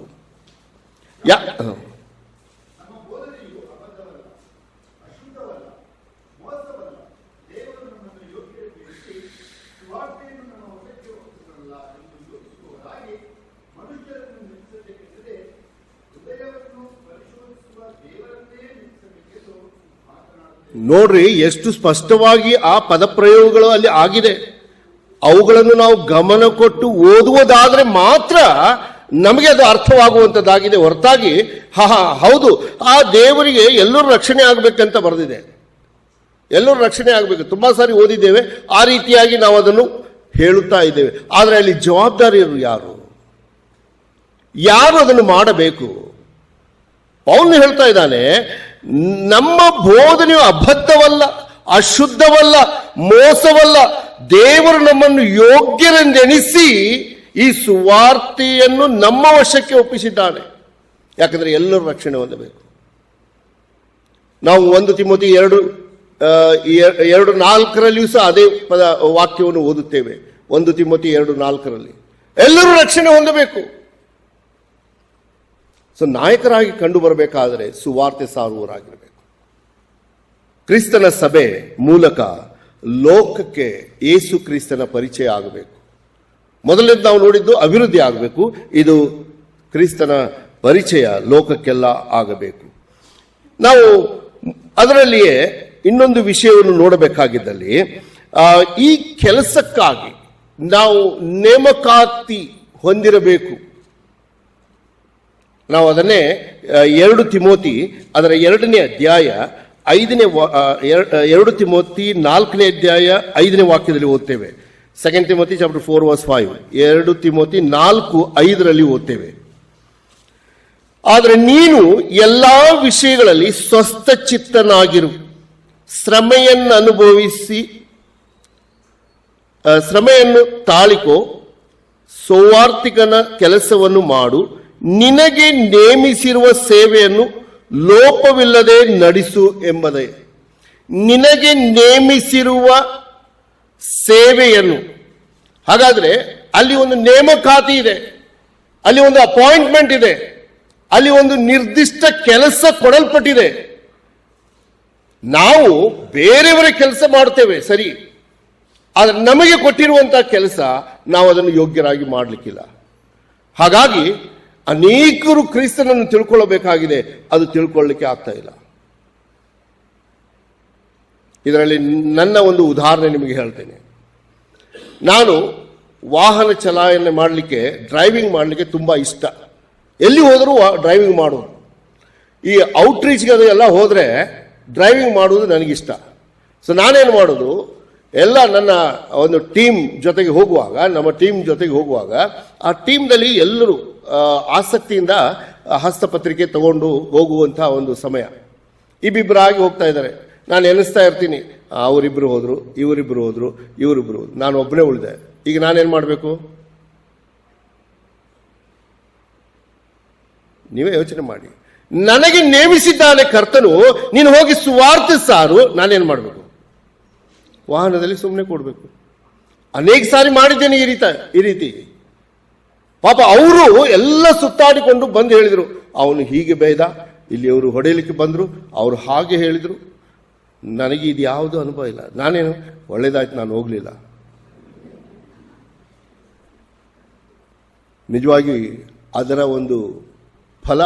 ನೋಡ್ರಿ, ಎಷ್ಟು ಸ್ಪಷ್ಟವಾಗಿ ಆ ಪದಪ್ರಯೋಗಗಳು ಅಲ್ಲಿ ಆಗಿದೆ. ಅವುಗಳನ್ನು ನಾವು ಗಮನ ಕೊಟ್ಟು ಓದುವುದಾದ್ರೆ ಮಾತ್ರ ನಮಗೆ ಅದು ಅರ್ಥವಾಗುವಂಥದ್ದಾಗಿದೆ. ಹೊರತಾಗಿ ಹೌದು, ಆ ದೇವರಿಗೆ ಎಲ್ಲರೂ ರಕ್ಷಣೆ ಆಗಬೇಕಂತ ಬರೆದಿದೆ, ಎಲ್ಲರೂ ರಕ್ಷಣೆ ಆಗಬೇಕು, ತುಂಬಾ ಸಾರಿ ಓದಿದ್ದೇವೆ. ಆ ರೀತಿಯಾಗಿ ನಾವು ಅದನ್ನು ಹೇಳುತ್ತಾ ಇದ್ದೇವೆ. ಆದರೆ ಅಲ್ಲಿ ಜವಾಬ್ದಾರಿಯರು ಯಾರು ಅದನ್ನು ಮಾಡಬೇಕು? ಪೌಲನು ಹೇಳ್ತಾ ಇದ್ದಾನೆ, ನಮ್ಮ ಬೋಧನೆಯು ಅಬದ್ಧವಲ್ಲ, ಅಶುದ್ಧವಲ್ಲ, ಮೋಸವಲ್ಲ. ದೇವರು ನಮ್ಮನ್ನು ಯೋಗ್ಯರೆಂದೆಣಿಸಿ ಈ ಸುವಾರ್ತೆಯನ್ನು ನಮ್ಮ ವಶಕ್ಕೆ ಒಪ್ಪಿಸಿದ್ದಾನೆ. ಯಾಕಂದ್ರೆ ಎಲ್ಲರೂ ರಕ್ಷಣೆ ಹೊಂದಬೇಕು. ನಾವು 1 ತಿಮೋತಿ 2:4 ಸಹ ಅದೇ ವಾಕ್ಯವನ್ನು ಓದುತ್ತೇವೆ. 1 ತಿಮೋತಿ 2:4 ಎಲ್ಲರೂ ರಕ್ಷಣೆ ಹೊಂದಬೇಕು. ಸೊ ನಾಯಕರಾಗಿ ಕಂಡು ಬರಬೇಕಾದರೆ ಸುವಾರ್ತೆ ಸಾರುವವರಾಗಿರಬೇಕು. ಕ್ರಿಸ್ತನ ಸಭೆ ಮೂಲಕ ಲೋಕಕ್ಕೆ ಯೇಸು ಕ್ರಿಸ್ತನ ಪರಿಚಯ ಆಗಬೇಕು. ಮೊದಲನೇದು ನಾವು ನೋಡಿದ್ದು ಅಭಿವೃದ್ಧಿ ಆಗಬೇಕು. ಇದು ಕ್ರಿಸ್ತನ ಪರಿಚಯ ಲೋಕಕ್ಕೆಲ್ಲ ಆಗಬೇಕು. ನಾವು ಅದರಲ್ಲಿಯೇ ಇನ್ನೊಂದು ವಿಷಯವನ್ನು ನೋಡಬೇಕಾಗಿದ್ದಲ್ಲಿ, ಈ ಕೆಲಸಕ್ಕಾಗಿ ನಾವು ನೇಮಕಾತಿ ಹೊಂದಿರಬೇಕು. ನಾವು ಅದನ್ನೇ 2 ತಿಮೋತಿ ಅದರ 2ನೇ ಅಧ್ಯಾಯ 2 ತಿಮೋತಿ 4ನೇ ಅಧ್ಯಾಯ 5ನೇ ವಾಕ್ಯದಲ್ಲಿ ಓದ್ತೇವೆ. 2 ತಿಮೋತಿ ಚಾಪ್ಟರ್ 4:5, 2 ತಿಮೋತಿ 4:5 ಓದ್ತೇವೆ. ಆದರೆ ನೀನು ಎಲ್ಲಾ ವಿಷಯಗಳಲ್ಲಿ ಸ್ವಸ್ಥಚಿತ್ತನಾಗಿರು, ಶ್ರಮೆಯನ್ನು ತಾಳಿಕೋ, ಸುವಾರ್ತಿಕನ ಕೆಲಸವನ್ನು ಮಾಡು, ನಿನಗೆ ನೇಮಿಸಿರುವ ಸೇವೆಯನ್ನು ಲೋಪವಿಲ್ಲದೆ ನಡೆಸು ಎಂಬುದೇ. ನಿನಗೆ ನೇಮಿಸಿರುವ ಸೇವೆಯನ್ನು, ಹಾಗಾದ್ರೆ ಅಲ್ಲಿ ಒಂದು ನೇಮಕಾತಿ ಇದೆ, ಅಲ್ಲಿ ಒಂದು ಅಪಾಯಿಂಟ್ಮೆಂಟ್ ಇದೆ, ಅಲ್ಲಿ ಒಂದು ನಿರ್ದಿಷ್ಟ ಕೆಲಸ ಕೊಡಲ್ಪಟ್ಟಿದೆ. ನಾವು ಬೇರೆಯವರ ಕೆಲಸ ಮಾಡ್ತೇವೆ ಸರಿ, ಆದರೆ ನಮಗೆ ಕೊಟ್ಟಿರುವಂತಹ ಕೆಲಸ ನಾವು ಅದನ್ನು ಯೋಗ್ಯರಾಗಿ ಮಾಡಲಿಕ್ಕಿಲ್ಲ. ಹಾಗಾಗಿ ಅನೇಕರು ಕ್ರಿಸ್ತನನ್ನು ತಿಳ್ಕೊಳ್ಳಬೇಕಾಗಿದೆ, ಅದು ತಿಳ್ಕೊಳ್ಳಿಕ್ಕೆ ಆಗ್ತಾ ಇಲ್ಲ. ಇದರಲ್ಲಿ ನನ್ನ ಒಂದು ಉದಾಹರಣೆ ನಿಮಗೆ ಹೇಳ್ತೇನೆ. ನಾನು ವಾಹನ ಚಲಾವಣೆ ಮಾಡಲಿಕ್ಕೆ, ಡ್ರೈವಿಂಗ್ ಮಾಡಲಿಕ್ಕೆ ತುಂಬ ಇಷ್ಟ. ಎಲ್ಲಿ ಹೋದರೂ ಡ್ರೈವಿಂಗ್ ಮಾಡೋದು. ಈ ಔಟ್ರೀಚ್ಗೆ ಅದು ಎಲ್ಲ ಹೋದರೆ ಡ್ರೈವಿಂಗ್ ಮಾಡುವುದು ನನಗಿಷ್ಟ. ಸೊ ನಾನೇನು ಮಾಡೋದು, ಎಲ್ಲ ನನ್ನ ಒಂದು ಟೀಮ್ ಜೊತೆಗೆ ಹೋಗುವಾಗ, ನಮ್ಮ ಟೀಮ್ ಜೊತೆಗೆ ಹೋಗುವಾಗ ಆ ಟೀಮ್ನಲ್ಲಿ ಎಲ್ಲರೂ ಆಸಕ್ತಿಯಿಂದ ಹಸ್ತಪತ್ರಿಕೆ ತಗೊಂಡು ಹೋಗುವಂಥ ಒಂದು ಸಮಯ. ಇಬ್ಬಿಬ್ಬರಾಗಿ ಹೋಗ್ತಾ ಇದ್ದಾರೆ. ನಾನು ಎನಿಸ್ತಾ ಇರ್ತೀನಿ, ಅವರಿಬ್ಬರು ಹೋದರು, ಇವರಿಬ್ಬರು ಹೋದರು, ಇವರಿಬ್ಬರು ಹೋದ್ರು, ನಾನು ಒಬ್ಬನೇ ಉಳಿದೆ. ಈಗ ನಾನೇನು ಮಾಡಬೇಕು? ನೀವೇ ಯೋಚನೆ ಮಾಡಿ. ನನಗೆ ನೇಮಿಸಿದ್ದಾನೆ ಕರ್ತನು, ನೀನು ಹೋಗಿ ಸುವಾರ್ತೆ ಸಾರು. ನಾನೇನು ಮಾಡಬೇಕು? ವಾಹನದಲ್ಲಿ ಸುಮ್ಮನೆ ಕೊಡಬೇಕು. ಅನೇಕ ಸಾರಿ ಮಾಡಿದ್ದೇನೆ ಈ ರೀತಿ. ಪಾಪ ಅವರು ಎಲ್ಲ ಸುತ್ತಾಡಿಕೊಂಡು ಬಂದು ಹೇಳಿದರು, ಅವನು ಹೀಗೆ ಬೈದ, ಇಲ್ಲಿ ಅವರು ಹೊಡೆಯಲಿಕ್ಕೆ ಬಂದರು, ಅವರು ಹಾಗೆ ಹೇಳಿದರು. ನನಗೆ ಇದು ಯಾವುದೂ ಅನುಭವ ಇಲ್ಲ. ನಾನೇನು ಒಳ್ಳೇದಾಯ್ತು, ನಾನು ಹೋಗಲಿಲ್ಲ. ನಿಜವಾಗಿ ಅದರ ಒಂದು ಫಲ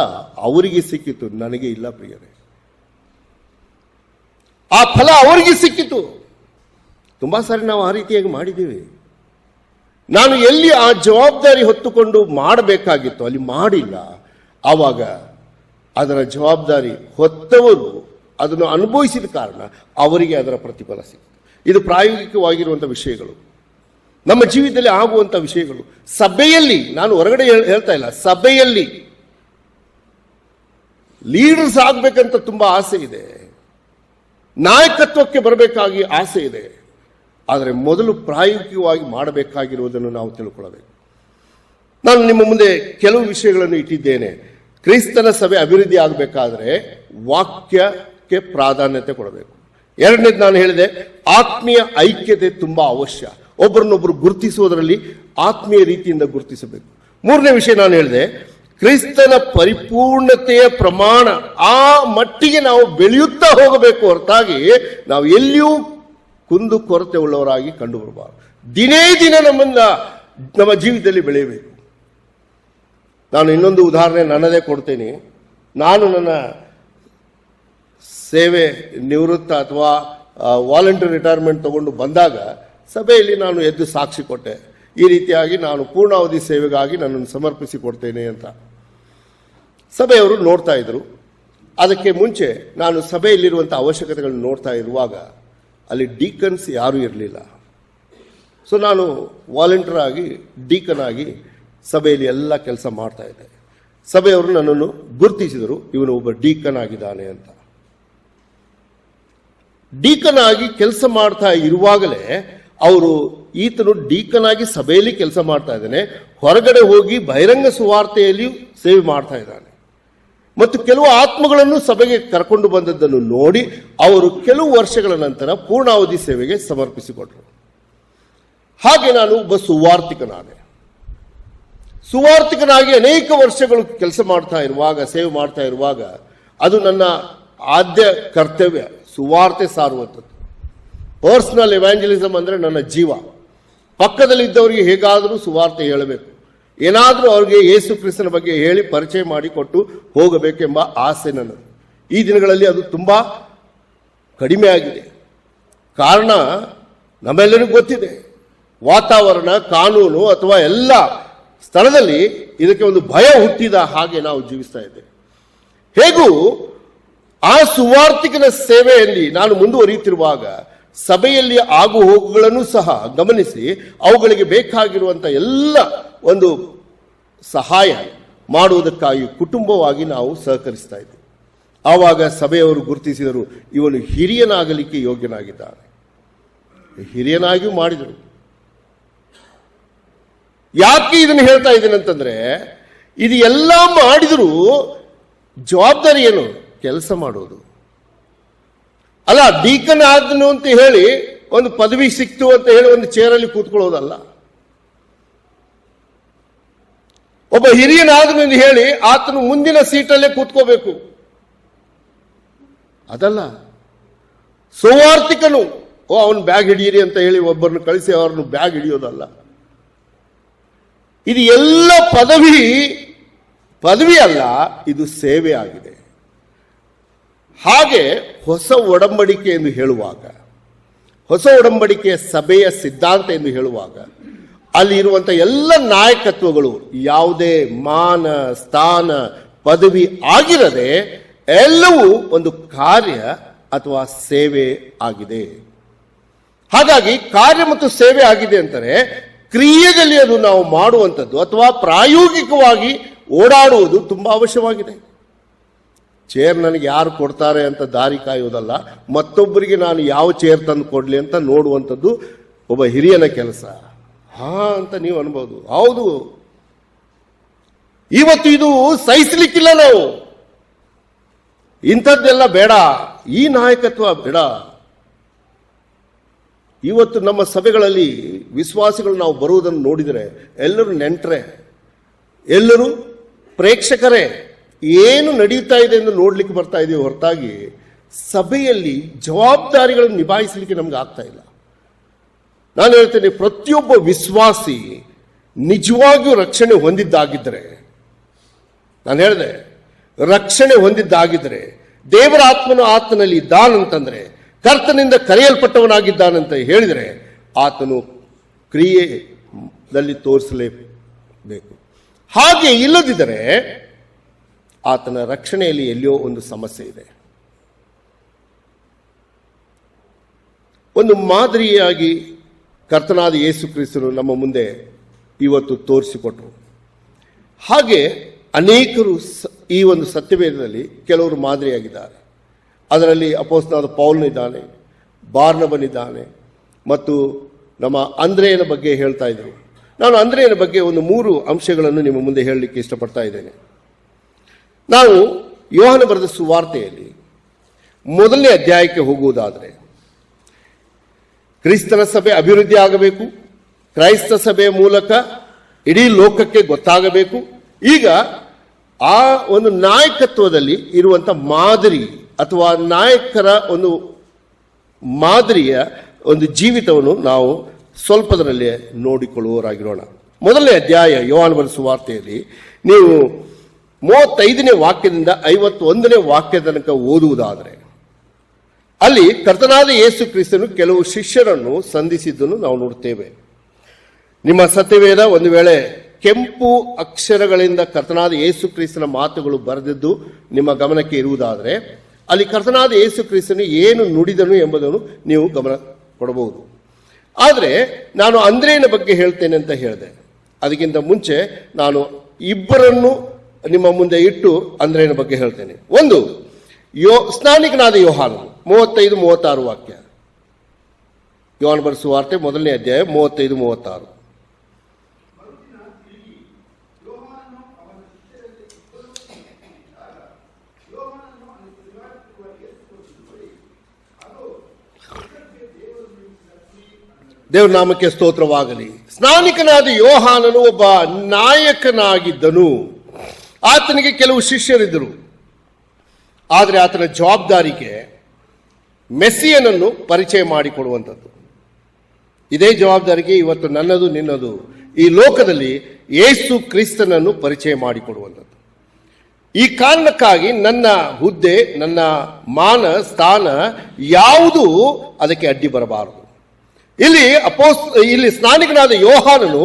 ಅವರಿಗೆ ಸಿಕ್ಕಿತು, ನನಗೆ ಇಲ್ಲ ಪ್ರಿಯರೇ. ಆ ಫಲ ಅವರಿಗೆ ಸಿಕ್ಕಿತು. ತುಂಬಾ ಸಾರಿ ನಾವು ಆ ರೀತಿಯಾಗಿ ಮಾಡಿದ್ದೇವೆ. ನಾನು ಎಲ್ಲಿ ಆ ಜವಾಬ್ದಾರಿ ಹೊತ್ತುಕೊಂಡು ಮಾಡಬೇಕಾಗಿತ್ತು ಅಲ್ಲಿ ಮಾಡಿಲ್ಲ. ಆವಾಗ ಅದರ ಜವಾಬ್ದಾರಿ ಹೊತ್ತವರು ಅದನ್ನು ಅನುಭವಿಸಿದ ಕಾರಣ ಅವರಿಗೆ ಅದರ ಪ್ರತಿಫಲ ಸಿಕ್ತು. ಇದು ಪ್ರಾಯೋಗಿಕವಾಗಿರುವಂಥ ವಿಷಯಗಳು, ನಮ್ಮ ಜೀವಿತದಲ್ಲಿ ಆಗುವಂಥ ವಿಷಯಗಳು. ಸಭೆಯಲ್ಲಿ, ನಾನು ಹೊರಗಡೆ ಹೇಳ್ತಾ ಇಲ್ಲ, ಸಭೆಯಲ್ಲಿ ಲೀಡರ್ಸ್ ಆಗ್ಬೇಕಂತ ತುಂಬಾ ಆಸೆ ಇದೆ, ನಾಯಕತ್ವಕ್ಕೆ ಬರಬೇಕಾಗಿ ಆಸೆ ಇದೆ. ಆದರೆ ಮೊದಲು ಪ್ರಾಯೋಗಿಕವಾಗಿ ಮಾಡಬೇಕಾಗಿರುವುದನ್ನು ನಾವು ತಿಳ್ಕೊಳ್ಳಬೇಕು. ನಾನು ನಿಮ್ಮ ಮುಂದೆ ಕೆಲವು ವಿಷಯಗಳನ್ನು ಇಟ್ಟಿದ್ದೇನೆ. ಕ್ರಿಸ್ತನ ಸಭೆ ಅಭಿವೃದ್ಧಿ ಆಗಬೇಕಾದ್ರೆ ವಾಕ್ಯಕ್ಕೆ ಪ್ರಾಧಾನ್ಯತೆ ಕೊಡಬೇಕು. ಎರಡನೇದು ನಾನು ಹೇಳಿದೆ, ಆತ್ಮೀಯ ಐಕ್ಯತೆ ತುಂಬಾ ಅವಶ್ಯ. ಒಬ್ಬರನ್ನೊಬ್ಬರು ಗುರುತಿಸುವುದರಲ್ಲಿ ಆತ್ಮೀಯ ರೀತಿಯಿಂದ ಗುರುತಿಸಬೇಕು. ಮೂರನೇ ವಿಷಯ ನಾನು ಹೇಳಿದೆ, ಕ್ರಿಸ್ತನ ಪರಿಪೂರ್ಣತೆಯ ಪ್ರಮಾಣ ಆ ಮಟ್ಟಿಗೆ ನಾವು ಬೆಳೆಯುತ್ತಾ ಹೋಗಬೇಕು ಹೊರತಾಗಿ ನಾವು ಎಲ್ಲಿಯೂ ಕುಂದು ಕೊರತೆ ಉಳ್ಳವರಾಗಿ ಕಂಡು ಬರಬಾರದು. ದಿನೇ ದಿನ ನಮ್ಮ ಜೀವಿತದಲ್ಲಿ ಬೆಳೆಯಬೇಕು. ನಾನು ಇನ್ನೊಂದು ಉದಾಹರಣೆ ನನ್ನದೇ ಕೊಡ್ತೇನೆ. ನಾನು ನನ್ನ ಸೇವೆ ನಿವೃತ್ತ ಅಥವಾ ವಾಲಂಟರಿ ರಿಟೈರ್ಮೆಂಟ್ ತಗೊಂಡು ಬಂದಾಗ ಸಭೆಯಲ್ಲಿ ನಾನು ಎದ್ದು ಸಾಕ್ಷಿ ಕೊಟ್ಟೆ, ಈ ರೀತಿಯಾಗಿ ನಾನು ಪೂರ್ಣಾವಧಿ ಸೇವೆಗಾಗಿ ನನ್ನನ್ನು ಸಮರ್ಪಿಸಿ ಕೊಡ್ತೇನೆ ಅಂತ. ಸಭೆಯವರು ನೋಡ್ತಾ ಇದ್ರು. ಅದಕ್ಕೆ ಮುಂಚೆ ನಾನು ಸಭೆಯಲ್ಲಿರುವಂಥ ಅವಶ್ಯಕತೆಗಳನ್ನು ನೋಡ್ತಾ ಇರುವಾಗ ಅಲ್ಲಿ ಡೀಕನ್ಸ್ ಯಾರೂ ಇರಲಿಲ್ಲ. ಸೊ ನಾನು ವಾಲಂಟಿಯರ್ ಆಗಿ, ಡೀಕನ್ ಆಗಿ ಸಭೆಯಲ್ಲಿ ಎಲ್ಲ ಕೆಲಸ ಮಾಡ್ತಾ ಇದ್ದೆ. ಸಭೆಯವರು ನನ್ನನ್ನು ಗುರುತಿಸಿದರು, ಇವನು ಒಬ್ಬ ಡೀಕನ್ ಆಗಿದ್ದಾನೆ ಅಂತ. ಡೀಕನ್ ಆಗಿ ಕೆಲಸ ಮಾಡ್ತಾ ಇರುವಾಗಲೇ ಅವರು, ಈತನು ಡೀಕನ್ ಆಗಿ ಸಭೆಯಲ್ಲಿ ಕೆಲಸ ಮಾಡ್ತಾ ಇದ್ದಾನೆ, ಹೊರಗಡೆ ಹೋಗಿ ಬಹಿರಂಗ ಸುವಾರ್ತೆಯಲ್ಲಿಯೂ ಸೇವೆ ಮಾಡ್ತಾ ಇದ್ದಾನೆ, ಮತ್ತು ಕೆಲವು ಆತ್ಮಗಳನ್ನು ಸಭೆಗೆ ಕರ್ಕೊಂಡು ಬಂದದ್ದನ್ನು ನೋಡಿ ಅವರು ಕೆಲವು ವರ್ಷಗಳ ನಂತರ ಪೂರ್ಣಾವಧಿ ಸೇವೆಗೆ ಸಮರ್ಪಿಸಿಕೊಟ್ರು. ಹಾಗೆ ನಾನು ಒಬ್ಬ ಸುವಾರ್ತಿಕನಾದೆ. ಸುವಾರ್ತಿಕನಾಗಿ ಅನೇಕ ವರ್ಷಗಳು ಕೆಲಸ ಮಾಡ್ತಾ ಇರುವಾಗ, ಸೇವೆ ಮಾಡ್ತಾ ಇರುವಾಗ, ಅದು ನನ್ನ ಆದ್ಯ ಕರ್ತವ್ಯ ಸುವಾರ್ತೆ ಸಾರುವಂಥದ್ದು. ಪರ್ಸನಲ್ ಎವ್ಯಾಂಜಲಿಸಮ್ ಅಂದರೆ ನನ್ನ ಜೀವ. ಪಕ್ಕದಲ್ಲಿದ್ದವರಿಗೆ ಹೇಗಾದರೂ ಸುವಾರ್ತೆ ಹೇಳಬೇಕು, ಏನಾದರೂ ಅವ್ರಿಗೆ ಯೇಸು ಕ್ರಿಸ್ತನ ಬಗ್ಗೆ ಹೇಳಿ ಪರಿಚಯ ಮಾಡಿಕೊಟ್ಟು ಹೋಗಬೇಕೆಂಬ ಆಸೆ ನನ್ನದು. ಈ ದಿನಗಳಲ್ಲಿ ಅದು ತುಂಬ ಕಡಿಮೆ ಆಗಿದೆ. ಕಾರಣ ನಮ್ಮೆಲ್ಲರಿಗೂ ಗೊತ್ತಿದೆ, ವಾತಾವರಣ, ಕಾನೂನು ಅಥವಾ ಎಲ್ಲ ಸ್ಥಳದಲ್ಲಿ ಇದಕ್ಕೆ ಒಂದು ಭಯ ಹುಟ್ಟಿದ ಹಾಗೆ ನಾವು ಜೀವಿಸ್ತಾ ಇದ್ದೇವೆ. ಹೇಗೂ ಆ ಸುವಾರ್ತಿಕನ ಸೇವೆಯಲ್ಲಿ ನಾನು ಮುಂದುವರಿಯುತ್ತಿರುವಾಗ ಸಭೆಯಲ್ಲಿ ಆಗು ಹೋಗುಗಳನ್ನು ಸಹ ಗಮನಿಸಿ ಅವುಗಳಿಗೆ ಬೇಕಾಗಿರುವಂಥ ಎಲ್ಲ ಒಂದು ಸಹಾಯ ಮಾಡುವುದಕ್ಕಾಗಿ ಕುಟುಂಬವಾಗಿ ನಾವು ಸಹಕರಿಸ್ತಾ ಇದ್ದೇವೆ. ಆವಾಗ ಸಭೆಯವರು ಗುರುತಿಸಿದರು, ಇವನು ಹಿರಿಯನಾಗಲಿಕ್ಕೆ ಯೋಗ್ಯನಾಗಿದ್ದಾನೆ. ಹಿರಿಯನಾಗಿಯೂ ಮಾಡಿದರು. ಯಾಕೆ ಇದನ್ನು ಹೇಳ್ತಾ ಇದ್ದೀನಿ ಅಂತಂದ್ರೆ, ಇದು ಎಲ್ಲ ಮಾಡಿದರೂ ಜವಾಬ್ದಾರಿ ಏನು? ಕೆಲಸ ಮಾಡೋದು ಅಲ್ಲ. ಡೀಕನ್ ಆದನು ಅಂತ ಹೇಳಿ ಒಂದು ಪದವಿ ಸಿಕ್ತು ಅಂತ ಹೇಳಿ ಒಂದು ಚೇರಲ್ಲಿ ಕೂತ್ಕೊಳ್ಳೋದಲ್ಲ. ಒಬ್ಬ ಹಿರಿಯನಾದನು ಎಂದು ಹೇಳಿ ಆತನು ಮುಂದಿನ ಸೀಟಲ್ಲೇ ಕೂತ್ಕೋಬೇಕು ಅದಲ್ಲ. ಸೌವಾರ್ತಿಕನು ಅವನು ಬ್ಯಾಗ್ ಹಿಡಿಯಿರಿ ಅಂತ ಹೇಳಿ ಒಬ್ಬರನ್ನು ಕಳಿಸಿ ಅವರನ್ನು ಬ್ಯಾಗ್ ಹಿಡಿಯೋದಲ್ಲ. ಇದು ಎಲ್ಲ ಪದವಿ ಅಲ್ಲ, ಇದು ಸೇವೆ ಆಗಿದೆ. ಹಾಗೆ ಹೊಸ ಒಡಂಬಡಿಕೆ ಎಂದು ಹೇಳುವಾಗ, ಹೊಸ ಒಡಂಬಡಿಕೆಯ ಸಭೆಯ ಸಿದ್ಧಾಂತ ಎಂದು ಹೇಳುವಾಗ ಅಲ್ಲಿ ಇರುವಂತಹ ಎಲ್ಲ ನಾಯಕತ್ವಗಳು ಯಾವುದೇ ಮಾನ ಸ್ಥಾನ ಪದವಿ ಆಗಿರದೆ ಎಲ್ಲವೂ ಒಂದು ಕಾರ್ಯ ಅಥವಾ ಸೇವೆ ಆಗಿದೆ. ಹಾಗಾಗಿ ಕಾರ್ಯ ಮತ್ತು ಸೇವೆ ಆಗಿದೆ ಅಂತಾರೆ ಕ್ರಿಯೆಯಲ್ಲಿ ಅದು ನಾವು ಮಾಡುವಂಥದ್ದು ಅಥವಾ ಪ್ರಾಯೋಗಿಕವಾಗಿ ಓಡಾಡುವುದು ತುಂಬಾ ಅವಶ್ಯವಾಗಿದೆ. ಚೇರ್ ನನಗೆ ಯಾರು ಕೊಡ್ತಾರೆ ಅಂತ ದಾರಿ ಕಾಯುವುದಲ್ಲ, ಮತ್ತೊಬ್ಬರಿಗೆ ನಾನು ಯಾವ ಚೇರ್ ತಂದು ಕೊಡ್ಲಿ ಅಂತ ನೋಡುವಂಥದ್ದು ಒಬ್ಬ ಹಿರಿಯನ ಕೆಲಸ. ಅಂತ ನೀವು ಅನ್ಬೋದು. ಹೌದು, ಇವತ್ತು ಇದು ಸಹಿಸಲಿಕ್ಕಿಲ್ಲ. ನಾವು ಇಂಥದ್ದೆಲ್ಲ ಬೇಡ, ಈ ನಾಯಕತ್ವ ಬೇಡ. ಇವತ್ತು ನಮ್ಮ ಸಭೆಗಳಲ್ಲಿ ವಿಶ್ವಾಸಿಗಳು ನಾವು ಬರುವುದನ್ನು ನೋಡಿದರೆ ಎಲ್ಲರೂ ನೆಂಟ್ರೆ, ಎಲ್ಲರೂ ಪ್ರೇಕ್ಷಕರೇ. ಏನು ನಡೀತಾ ಇದೆ ಎಂದು ನೋಡ್ಲಿಕ್ಕೆ ಬರ್ತಾ ಇದೀವಿ ಹೊರತಾಗಿ ಸಭೆಯಲ್ಲಿ ಜವಾಬ್ದಾರಿಗಳನ್ನು ನಿಭಾಯಿಸಲಿಕ್ಕೆ ನಮ್ಗೆ ಆಗ್ತಾ ಇಲ್ಲ. ನಾನು ಹೇಳ್ತೇನೆ, ಪ್ರತಿಯೊಬ್ಬ ವಿಶ್ವಾಸಿ ನಿಜವಾಗಿಯೂ ರಕ್ಷಣೆ ಹೊಂದಿದ್ದಾಗಿದ್ದರೆ, ನಾನು ಹೇಳಿದೆ ರಕ್ಷಣೆ ಹೊಂದಿದ್ದಾಗಿದ್ದರೆ, ದೇವರ ಆತ್ಮನು ಆತನಲ್ಲಿ ಇದ್ದಾನಂತಂದ್ರೆ, ಕರ್ತನಿಂದ ಕರೆಯಲ್ಪಟ್ಟವನಾಗಿದ್ದಾನಂತ ಹೇಳಿದರೆ ಆತನು ಕ್ರಿಯೆಯಲ್ಲಿ ತೋರಿಸಲೇಬೇಕು. ಹಾಗೆ ಇಲ್ಲದಿದ್ದರೆ ಆತನ ರಕ್ಷಣೆಯಲ್ಲಿ ಎಲ್ಲಿಯೋ ಒಂದು ಸಮಸ್ಯೆ ಇದೆ. ಒಂದು ಮಾದರಿಯಾಗಿ ಕರ್ತನಾದ ಯೇಸು ಕ್ರಿಸ್ತನು ನಮ್ಮ ಮುಂದೆ ಇವತ್ತು ತೋರಿಸಿಕೊಟ್ರು. ಹಾಗೆ ಅನೇಕರು ಈ ಒಂದು ಸತ್ಯವೇದದಲ್ಲಿ ಕೆಲವರು ಮಾದರಿಯಾಗಿದ್ದಾರೆ. ಅದರಲ್ಲಿ ಅಪೊಸ್ತಲನಾದ ಪೌಲನಿದ್ದಾನೆ, ಬಾರ್ನಬನಿದ್ದಾನೆ ಮತ್ತು ನಮ್ಮ ಅಂದ್ರೆಯನ ಬಗ್ಗೆ ಹೇಳ್ತಾ ಇದ್ರು. ನಾನು ಅಂದ್ರೆಯನ ಬಗ್ಗೆ ಒಂದು 3 ಅಂಶಗಳನ್ನು ನಿಮ್ಮ ಮುಂದೆ ಹೇಳಲಿಕ್ಕೆ ಇಷ್ಟಪಡ್ತಾ ಇದ್ದೇನೆ. ನಾವು ಯೋಹಾನ ಬರೆದ ಸುವಾರ್ತೆಯಲ್ಲಿ 1ನೇ ಅಧ್ಯಾಯಕ್ಕೆ ಹೋಗುವುದಾದರೆ, ಕ್ರಿಸ್ತನ ಸಭೆ ಅಭಿವೃದ್ಧಿ ಆಗಬೇಕು, ಕ್ರೈಸ್ತ ಸಭೆಯ ಮೂಲಕ ಇಡೀ ಲೋಕಕ್ಕೆ ಗೊತ್ತಾಗಬೇಕು. ಈಗ ಆ ಒಂದು ನಾಯಕತ್ವದಲ್ಲಿ ಇರುವಂತ ಮಾದರಿ ಅಥವಾ ನಾಯಕರ ಒಂದು ಮಾದರಿಯ ಒಂದು ಜೀವಿತವನ್ನು ನಾವು ಸ್ವಲ್ಪದರಲ್ಲೇ ನೋಡಿಕೊಳ್ಳುವವರಾಗಿರೋಣ. 1ನೇ ಅಧ್ಯಾಯ ಯೋಹಾನ ಬರೆದ ಸುವಾರ್ತೆಯಲ್ಲಿ ನೀವು 35ನೇ ವಾಕ್ಯದಿಂದ 51ನೇ ವಾಕ್ಯ ತನಕ ಓದುವುದಾದರೆ, ಅಲ್ಲಿ ಕರ್ತನಾದ ಯೇಸು ಕ್ರಿಸ್ತನು ಕೆಲವು ಶಿಷ್ಯರನ್ನು ಸಂಧಿಸಿದ್ದನ್ನು ನಾವು ನೋಡುತ್ತೇವೆ. ನಿಮ್ಮ ಸತ್ಯವೇದ ಒಂದು ವೇಳೆ ಕೆಂಪು ಅಕ್ಷರಗಳಿಂದ ಕರ್ತನಾದ ಯೇಸು ಕ್ರಿಸ್ತನ ಮಾತುಗಳು ಬರೆದಿದ್ದು ನಿಮ್ಮ ಗಮನಕ್ಕೆ ಇರುವುದಾದರೆ, ಅಲ್ಲಿ ಕರ್ತನಾದ ಯೇಸು ಕ್ರಿಸ್ತನು ಏನು ನುಡಿದನು ಎಂಬುದನ್ನು ನೀವು ಗಮನ ಕೊಡಬಹುದು. ಆದರೆ ನಾನು ಅಂದ್ರೆಯನ ಬಗ್ಗೆ ಹೇಳ್ತೇನೆ ಅಂತ ಹೇಳಿದೆ. ಅದಕ್ಕಿಂತ ಮುಂಚೆ ನಾನು ಇಬ್ಬರನ್ನು ನಿಮ್ಮ ಮುಂದೆ ಇಟ್ಟು ಅಂದ್ರೆಯನ ಬಗ್ಗೆ ಹೇಳ್ತೇನೆ. ಒಂದು, ಸ್ನಾನಿಕನಾದ ಯೋಹಾನನು 35-36 ವಾಕ್ಯ. ಯೋಹಾನ ಬರೆದ ಸುವಾರ್ತೆ 1ನೇ ಅಧ್ಯಾಯ 35-36. ದೇವರ ನಾಮಕ್ಕೆ ಸ್ತೋತ್ರವಾಗಲಿ. ಸ್ನಾನಿಕನಾದ ಯೋಹಾನನು ಒಬ್ಬ ನಾಯಕನಾಗಿದ್ದನು. ಆತನಿಗೆ ಕೆಲವು ಶಿಷ್ಯರಿದ್ದರು. ಆದರೆ ಆತನ ಜವಾಬ್ದಾರಿಗೆ ಮೆಸ್ಸಿಯನನ್ನು ಪರಿಚಯ ಮಾಡಿಕೊಡುವಂಥದ್ದು. ಇದೇ ಜವಾಬ್ದಾರಿಗೆ ಇವತ್ತು ನನ್ನದು ನಿನ್ನದು. ಈ ಲೋಕದಲ್ಲಿ ಯೇಸು ಕ್ರಿಸ್ತನನ್ನು ಪರಿಚಯ ಮಾಡಿಕೊಡುವಂಥದ್ದು. ಈ ಕಾರಣಕ್ಕಾಗಿ ನನ್ನ ಹುದ್ದೆ, ನನ್ನ ಮಾನ ಸ್ಥಾನ ಯಾವುದು ಅದಕ್ಕೆ ಅಡ್ಡಿ ಬರಬಾರದು. ಇಲ್ಲಿ ಸ್ನಾನಿಕನಾದ ಯೋಹಾನನು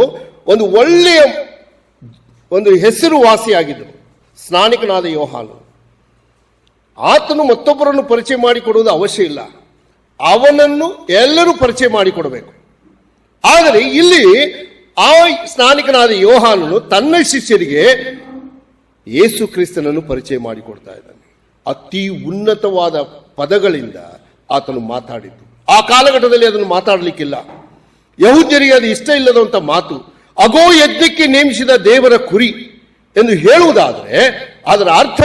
ಒಂದು ಒಳ್ಳೆಯ ಒಂದು ಹೆಸರುವಾಸಿಯಾಗಿದ್ದನು. ಸ್ನಾನಿಕನಾದ ಯೋಹಾನನು ಆತನು ಮತ್ತೊಬ್ಬರನ್ನು ಪರಿಚಯ ಮಾಡಿಕೊಡುವುದು ಅವಶ್ಯ ಇಲ್ಲ, ಅವನನ್ನು ಎಲ್ಲರೂ ಪರಿಚಯ ಮಾಡಿಕೊಡಬೇಕು. ಆದರೆ ಇಲ್ಲಿ ಆ ಸ್ನಾನಿಕನಾದ ಯೋಹಾನನು ತನ್ನ ಶಿಷ್ಯರಿಗೆ ಯೇಸು ಕ್ರಿಸ್ತನನ್ನು ಪರಿಚಯ ಮಾಡಿಕೊಡ್ತಾ ಇದ್ದಾನೆ. ಅತಿ ಉನ್ನತವಾದ ಪದಗಳಿಂದ ಆತನು ಮಾತಾಡಿದ್ದು. ಆ ಕಾಲಘಟ್ಟದಲ್ಲಿ ಅದನ್ನು ಮಾತಾಡಲಿಕ್ಕಿಲ್ಲ. ಯಹೂದ್ಯರಿಗೆ ಅದು ಇಷ್ಟ ಇಲ್ಲದಂತ ಮಾತು. ಅಗೋ ಯಜ್ಞಕ್ಕೆ ನೇಮಿಸಿದ ದೇವರ ಕುರಿ ಎಂದು ಹೇಳುವುದಾದರೆ ಅದರ ಅರ್ಥ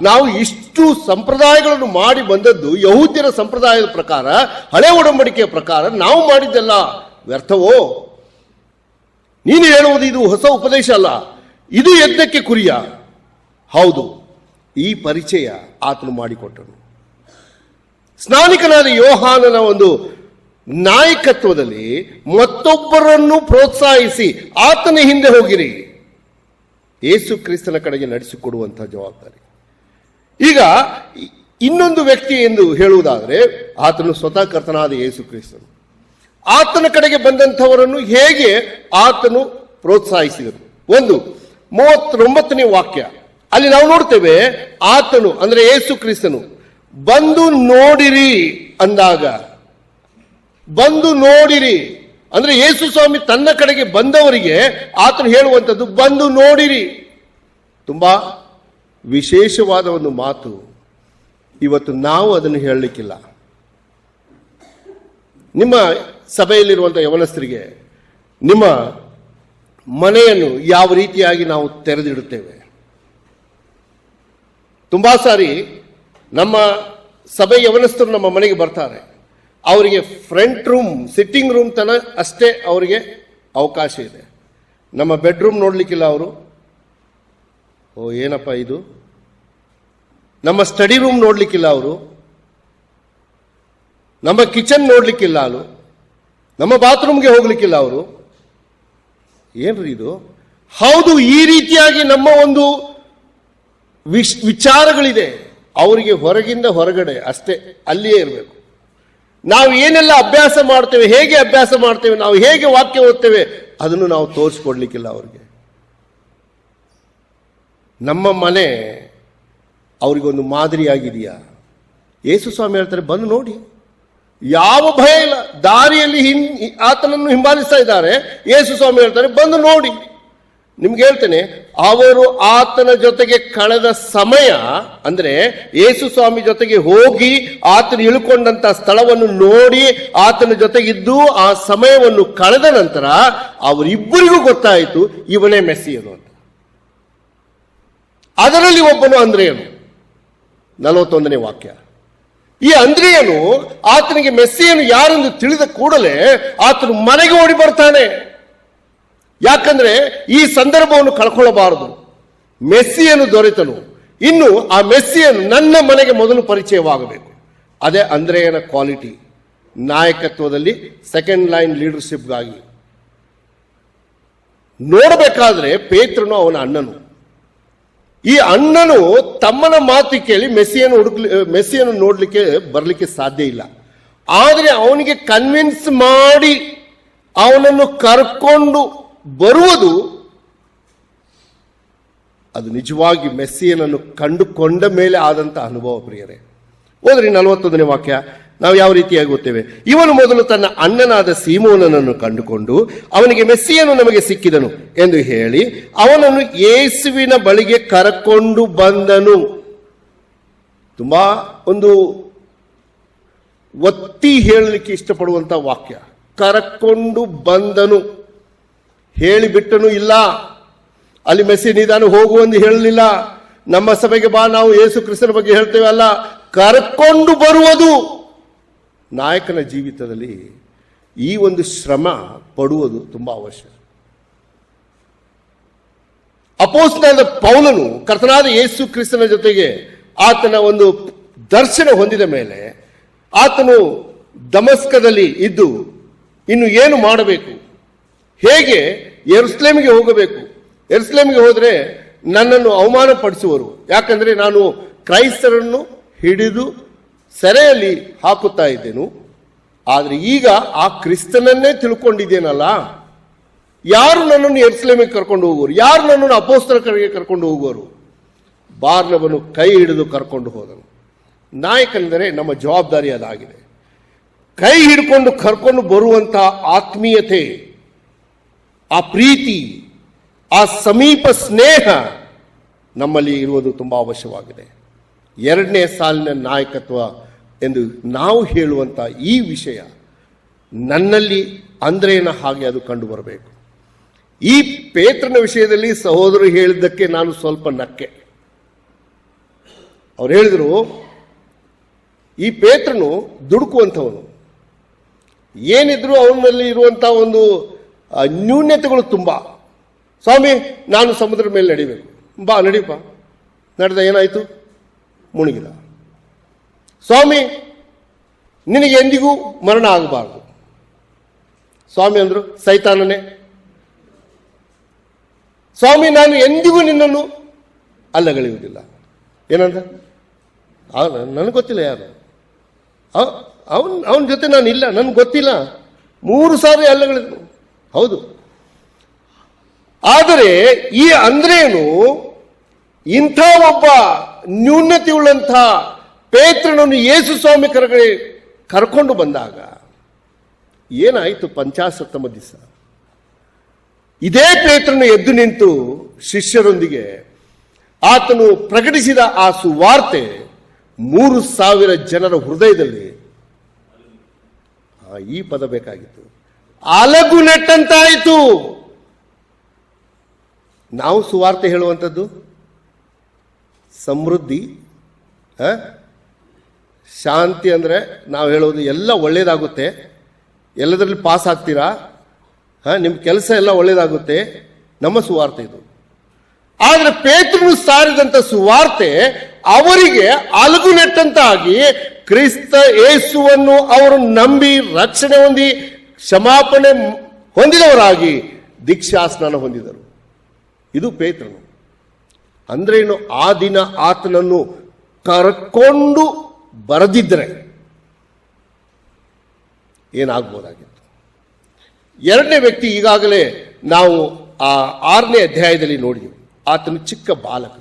ನಾವು ಇಷ್ಟು ಸಂಪ್ರದಾಯಗಳನ್ನು ಮಾಡಿ ಬಂದದ್ದು ಯಹೂದ್ಯರ ಸಂಪ್ರದಾಯದ ಪ್ರಕಾರ, ಹಳೆ ಒಡಂಬಡಿಕೆಯ ಪ್ರಕಾರ ನಾವು ಮಾಡಿದ್ದೆಲ್ಲ ವ್ಯರ್ಥವೋ? ನೀನು ಹೇಳುವುದು ಇದು ಹೊಸ ಉಪದೇಶ ಅಲ್ಲ, ಇದು ಯಜ್ಞಕ್ಕೆ ಕುರಿಯ? ಹೌದು, ಈ ಪರಿಚಯ ಆತನು ಮಾಡಿಕೊಟ್ಟನು. ಸ್ನಾನಿಕನಾದ ಯೋಹಾನನ ಒಂದು ನಾಯಕತ್ವದಲ್ಲಿ ಮತ್ತೊಬ್ಬರನ್ನು ಪ್ರೋತ್ಸಾಹಿಸಿ ಆತನ ಹಿಂದೆ ಹೋಗಿರಿ, ಯೇಸು ಕ್ರಿಸ್ತನ ಕಡೆಗೆ ನಡೆಸಿಕೊಡುವಂತಹ ಜವಾಬ್ದಾರಿ. ಈಗ ಇನ್ನೊಂದು ವ್ಯಕ್ತಿ ಎಂದು ಹೇಳುವುದಾದರೆ ಆತನು ಸ್ವತಃ ಕರ್ತನಾದ ಯೇಸು ಕ್ರಿಸ್ತನು. ಆತನ ಕಡೆಗೆ ಬಂದಂಥವರನ್ನು ಹೇಗೆ ಆತನು ಪ್ರೋತ್ಸಾಹಿಸಿದರು? 39ನೇ ವಾಕ್ಯ ಅಲ್ಲಿ ನಾವು ನೋಡ್ತೇವೆ, ಆತನು ಅಂದ್ರೆ ಯೇಸು ಕ್ರಿಸ್ತನು ಬಂದು ನೋಡಿರಿ ಅಂದಾಗ, ಬಂದು ನೋಡಿರಿ ಅಂದ್ರೆ ಯೇಸು ಸ್ವಾಮಿ ತನ್ನ ಕಡೆಗೆ ಬಂದವರಿಗೆ ಆತನು ಹೇಳುವಂಥದ್ದು ಬಂದು ನೋಡಿರಿ. ತುಂಬಾ ವಿಶೇಷವಾದ ಒಂದು ಮಾತು. ಇವತ್ತು ನಾವು ಅದನ್ನು ಹೇಳಲಿಕ್ಕಿಲ್ಲ. ನಿಮ್ಮ ಸಭೆಯಲ್ಲಿರುವಂತಹ ಯವನಸ್ಥರಿಗೆ ನಿಮ್ಮ ಮನೆಯನ್ನು ಯಾವ ರೀತಿಯಾಗಿ ನಾವು ತೆರೆದಿಡುತ್ತೇವೆ? ತುಂಬಾ ಸಾರಿ ನಮ್ಮ ಸಭೆ ಯವನಸ್ಥರು ನಮ್ಮ ಮನೆಗೆ ಬರ್ತಾರೆ, ಅವರಿಗೆ ಫ್ರಂಟ್ ರೂಮ್, ಸಿಟ್ಟಿಂಗ್ ರೂಮ್ ತನ ಅಷ್ಟೇ ಅವರಿಗೆ ಅವಕಾಶ ಇದೆ. ನಮ್ಮ ಬೆಡ್ರೂಮ್ ನೋಡ್ಲಿಕ್ಕಿಲ್ಲ ಅವರು. ಓ ಏನಪ್ಪ ಇದು. ನಮ್ಮ ಸ್ಟಡಿ ರೂಮ್ ನೋಡ್ಲಿಕ್ಕಿಲ್ಲ ಅವರು. ನಮ್ಮ ಕಿಚನ್ ನೋಡ್ಲಿಕ್ಕಿಲ್ಲ ಅವರು. ನಮ್ಮ ಬಾತ್ರೂಮ್ಗೆ ಹೋಗ್ಲಿಕ್ಕಿಲ್ಲ ಅವರು. ಏನ್ರಿ ಇದು? ಹೌದು, ಈ ರೀತಿಯಾಗಿ ನಮ್ಮ ಒಂದು ವಿಚಾರಗಳಿದೆ. ಅವರಿಗೆ ಹೊರಗಿಂದ ಹೊರಗಡೆ ಅಷ್ಟೇ, ಅಲ್ಲಿಯೇ ಇರಬೇಕು. ನಾವು ಏನೆಲ್ಲ ಅಭ್ಯಾಸ ಮಾಡ್ತೇವೆ, ಹೇಗೆ ಅಭ್ಯಾಸ ಮಾಡ್ತೇವೆ, ನಾವು ಹೇಗೆ ವಾಕ್ಯ ಓದ್ತೇವೆ, ಅದನ್ನು ನಾವು ತೋರಿಸ್ಕೊಡ್ಲಿಕ್ಕಿಲ್ಲ ಅವ್ರಿಗೆ. ನಮ್ಮ ಮನೆ ಅವರಿಗೊಂದು ಮಾದರಿಯಾಗಿದೆಯಾ? ಯೇಸು ಸ್ವಾಮಿ ಹೇಳ್ತಾರೆ ಬಂದು ನೋಡಿ, ಯಾವ ಭಯ ಇಲ್ಲ. ದಾರಿಯಲ್ಲಿ ಆತನನ್ನು ಹಿಂಬಾಲಿಸ್ತಾ ಇದ್ದಾರೆ. ಯೇಸು ಸ್ವಾಮಿ ಹೇಳ್ತಾರೆ ಬಂದು ನೋಡಿ. ನಿಮ್ಗೆ ಹೇಳ್ತೇನೆ, ಅವರು ಆತನ ಜೊತೆಗೆ ಕಳೆದ ಸಮಯ, ಅಂದ್ರೆ ಯೇಸು ಸ್ವಾಮಿ ಜೊತೆಗೆ ಹೋಗಿ ಆತನು ಇಳ್ಕೊಂಡಂತ ಸ್ಥಳವನ್ನು ನೋಡಿ ಆತನ ಜೊತೆಗಿದ್ದು ಆ ಸಮಯವನ್ನು ಕಳೆದ ನಂತರ ಅವರಿಬ್ಬರಿಗೂ ಗೊತ್ತಾಯಿತು ಇವನೇ ಮೆಸ್ಸಿಯನು ಅಂತ. ಅದರಲ್ಲಿ ಒಬ್ಬನು ಅಂದ್ರೇಯನು. 41ನೇ ವಾಕ್ಯ. ಈ ಅಂದ್ರೇಯನು ಆತನಿಗೆ ಮೆಸ್ಸಿಯನು ಯಾರೆಂದು ತಿಳಿದ ಕೂಡಲೇ ಆತನು ಮನೆಗೆ ಓಡಿ ಬರ್ತಾನೆ. ಯಾಕಂದ್ರೆ ಈ ಸಂದರ್ಭವನ್ನು ಕಳ್ಕೊಳ್ಳಬಾರದು. ಮೆಸ್ಸಿಯನು ದೊರೆತನು, ಇನ್ನು ಆ ಮೆಸ್ಸಿಯನು ನನ್ನ ಮನೆಗೆ ಮೊದಲು ಪರಿಚಯವಾಗಬೇಕು. ಅದೇ ಅಂದ್ರೇಯನ ಕ್ವಾಲಿಟಿ. ನಾಯಕತ್ವದಲ್ಲಿ ಸೆಕೆಂಡ್ ಲೈನ್ ಲೀಡರ್ಶಿಪ್ಗಾಗಿ ನೋಡಬೇಕಾದ್ರೆ ಪೇತ್ರನು ಅವನ ಅಣ್ಣನು. ಈ ಅಣ್ಣನು ತಮ್ಮನ ಮಾತು ಕೇಳಿ ಮೆಸ್ಸಿಯನ್ನು ನೋಡ್ಲಿಕ್ಕೆ ಬರಲಿಕ್ಕೆ ಸಾಧ್ಯ ಇಲ್ಲ. ಆದರೆ ಅವನಿಗೆ ಕನ್ವಿನ್ಸ್ ಮಾಡಿ ಅವನನ್ನು ಕರ್ಕೊಂಡು ಬರುವುದು, ಅದು ನಿಜವಾಗಿ ಮೆಸ್ಸಿಯನನ್ನು ಕಂಡುಕೊಂಡ ಮೇಲೆ ಆದಂತಹ ಅನುಭವ. ಪ್ರಿಯರೇ, ಓದ್ರಿ 41ನೇ ವಾಕ್ಯ. ನಾವು ಯಾವ ರೀತಿಯಾಗಿ ಓದ್ತೇವೆ? ಇವನು ಮೊದಲು ತನ್ನ ಅಣ್ಣನಾದ ಸೀಮೋನನನ್ನು ಕಂಡುಕೊಂಡು ಅವನಿಗೆ ಮೆಸ್ಸಿಯನು ನಮಗೆ ಸಿಕ್ಕಿದನು ಎಂದು ಹೇಳಿ ಅವನನ್ನು ಯೇಸುವಿನ ಬಳಿಗೆ ಕರಕೊಂಡು ಬಂದನು. ತುಂಬಾ ಒಂದು ಒತ್ತಿ ಹೇಳಲಿಕ್ಕೆ ಇಷ್ಟಪಡುವಂತ ವಾಕ್ಯ. ಕರಕೊಂಡು ಬಂದನು, ಹೇಳಿಬಿಟ್ಟನು ಇಲ್ಲ. ಅಲ್ಲಿ ಮೆಸ್ಸಿ ನಿಧಾನ ಹೋಗುವಂದು ಹೇಳಲಿಲ್ಲ. ನಮ್ಮ ಸಭೆಗೆ ಬಾ, ನಾವು ಯೇಸು ಕ್ರಿಸ್ತನ ಬಗ್ಗೆ ಹೇಳ್ತೇವೆ ಅಲ್ಲ, ಕರ್ಕೊಂಡು ಬರುವುದು. ನಾಯಕನ ಜೀವಿತದಲ್ಲಿ ಈ ಒಂದು ಶ್ರಮ ಪಡುವುದು ತುಂಬಾ ಅವಶ್ಯ. ಅಪೊಸ್ತಲನಾದ ಪೌಲನು ಕರ್ತನಾದ ಯೇಸು ಕ್ರಿಸ್ತನ ಜೊತೆಗೆ ಆತನ ಒಂದು ದರ್ಶನ ಹೊಂದಿದ ಮೇಲೆ ಆತನು ದಮಸ್ಕದಲ್ಲಿ ಇದ್ದು ಇನ್ನು ಏನು ಮಾಡಬೇಕು, ಹೇಗೆ ಯೆರೂಸಲೇಮಿಗೆ ಹೋಗಬೇಕು, ಯೆರೂಸಲೇಮಿಗೆ ಹೋದರೆ ನನ್ನನ್ನು ಅವಮಾನ ಪಡಿಸುವರು, ಯಾಕಂದ್ರೆ ನಾನು ಕ್ರೈಸ್ತರನ್ನು ಹಿಡಿದು ಸೆರೆಯಲ್ಲಿ ಹಾಕುತ್ತಾ ಇದ್ದೇನು, ಆದರೆ ಈಗ ಆ ಕ್ರಿಸ್ತನನ್ನೇ ತಿಳ್ಕೊಂಡಿದ್ದೇನಲ್ಲ, ಯಾರು ನನ್ನನ್ನು ಯೆರೂಸಲೇಮಿಗೆ ಕರ್ಕೊಂಡು ಹೋಗುವರು, ಯಾರು ನನ್ನನ್ನು ಅಪೊಸ್ತಲರ ಕಡೆಗೆ ಕರ್ಕೊಂಡು ಹೋಗುವರು? ಬಾರ್ನಬನು ಕೈ ಹಿಡಿದು ಕರ್ಕೊಂಡು ಹೋದನು. ನಾಯಕನೆಂದರೆ ನಮ್ಮ ಜವಾಬ್ದಾರಿ ಅದಾಗಿದೆ. ಕೈ ಹಿಡ್ಕೊಂಡು ಕರ್ಕೊಂಡು ಬರುವಂತಹ ಆತ್ಮೀಯತೆ, ಆ ಪ್ರೀತಿ, ಆ ಸಮೀಪ ಸ್ನೇಹ ನಮ್ಮಲ್ಲಿ ಇರುವುದು ತುಂಬಾ ಅವಶ್ಯವಾಗಿದೆ. 2ನೇ ಸಾಲಿನ ನಾಯಕತ್ವ ಎಂದು ನಾವು ಹೇಳುವಂತ ಈ ವಿಷಯ ನನ್ನಲ್ಲಿ ಅಂದ್ರೇನ ಹಾಗೆ ಅದು ಕಂಡು ಬರಬೇಕು. ಈ ಪೇತ್ರನ ವಿಷಯದಲ್ಲಿ ಸಹೋದರರು ಹೇಳಿದ್ದಕ್ಕೆ ನಾನು ಸ್ವಲ್ಪ ನಕ್ಕೆ. ಅವ್ರು ಹೇಳಿದರು, ಈ ಪೇತ್ರನು ದುಡುಕುವಂಥವನು, ಏನಿದ್ರು ಅವನಲ್ಲಿ ಇರುವಂಥ ಒಂದು ನ್ಯೂನ್ಯತೆಗಳು ತುಂಬ. ಸ್ವಾಮಿ, ನಾನು ಸಮುದ್ರ ಮೇಲೆ ನಡಿಬೇಕು, ಬಾ ನಡೀಪ. ನಡೆದ, ಏನಾಯಿತು? ಮುಳುಗಿದ. ಸ್ವಾಮಿ, ನಿನಗೆ ಎಂದಿಗೂ ಮರಣ ಆಗಬಾರ್ದು. ಸ್ವಾಮಿ ಅಂದರು, ಸೈತಾನನೇ, ಸ್ವಾಮಿ ನಾನು ಎಂದಿಗೂ ನಿನ್ನನ್ನು ಅಲ್ಲಗಳೆಯುವುದಿಲ್ಲ. ಏನಂದ? ನನಗೆ ಗೊತ್ತಿಲ್ಲ ಯಾರು ಅವನ ಜೊತೆ ನಾನು ಇಲ್ಲ, ನನಗೆ ಗೊತ್ತಿಲ್ಲ. 3 ಸಾರಿ ಅಲ್ಲಗಳಿದ್ರು. ಹೌದು. ಆದರೆ ಈ ಅಂದ್ರೇನು ಇಂಥ ಒಬ್ಬ ನ್ಯೂನತೆ ಉಳ್ಳಂಥ ಪೇತ್ರನನ್ನು ಯೇಸು ಸ್ವಾಮಿ ಕರ್ಕೊಂಡು ಬಂದಾಗ ಏನಾಯಿತು? 50 ದಿವಸ ಇದೇ ಪೇತ್ರನು ಎದ್ದು ನಿಂತು ಶಿಷ್ಯರೊಂದಿಗೆ ಆತನು ಪ್ರಕಟಿಸಿದ ಆ ಸುವಾರ್ತೆ 3,000 ಜನರ ಹೃದಯದಲ್ಲಿ ಈ ಪದ ಬೇಕಾಗಿತ್ತು, ಅಲಗು ನೆಟ್ಟಂತಾಯಿತು. ನಾವು ಸುವಾರ್ತೆ ಹೇಳುವಂಥದ್ದು ಸಮೃದ್ಧಿ, ಶಾಂತಿ. ಅಂದರೆ ನಾವು ಹೇಳೋದು ಎಲ್ಲ ಒಳ್ಳೇದಾಗುತ್ತೆ, ಎಲ್ಲದರಲ್ಲಿ ಪಾಸ್ ಆಗ್ತೀರಾ, ನಿಮ್ಮ ಕೆಲಸ ಎಲ್ಲ ಒಳ್ಳೇದಾಗುತ್ತೆ, ನಮ್ಮ ಸುವಾರ್ತೆ ಇದು. ಆದರೆ ಪೇತ್ರನು ಸಾರಿದಂಥ ಸುವಾರ್ತೆ ಅವರಿಗೆ ಅಲಗು ನೆಟ್ಟಂತಾಗಿ ಕ್ರಿಸ್ತ ಯೇಸುವನ್ನು ಅವರು ನಂಬಿ ರಕ್ಷಣೆ ಹೊಂದಿ ಕ್ಷಮಾಪಣೆ ಹೊಂದಿದವರಾಗಿ ದೀಕ್ಷಾಸ್ನಾನ ಹೊಂದಿದರು. ಇದು ಪೇತ್ರನು. ಅಂದ್ರೇನು? ಆ ದಿನ ಆತನನ್ನು ಕರ್ಕೊಂಡು ಬರದಿದ್ದರೆ ಏನಾಗ್ಬೋದಾಗಿತ್ತು? ಎರಡನೇ ವ್ಯಕ್ತಿ ಈಗಾಗಲೇ ನಾವು ಆ 6ನೇ ಅಧ್ಯಾಯದಲ್ಲಿ ನೋಡಿದೆವು. ಆತನು ಚಿಕ್ಕ ಬಾಲಕ.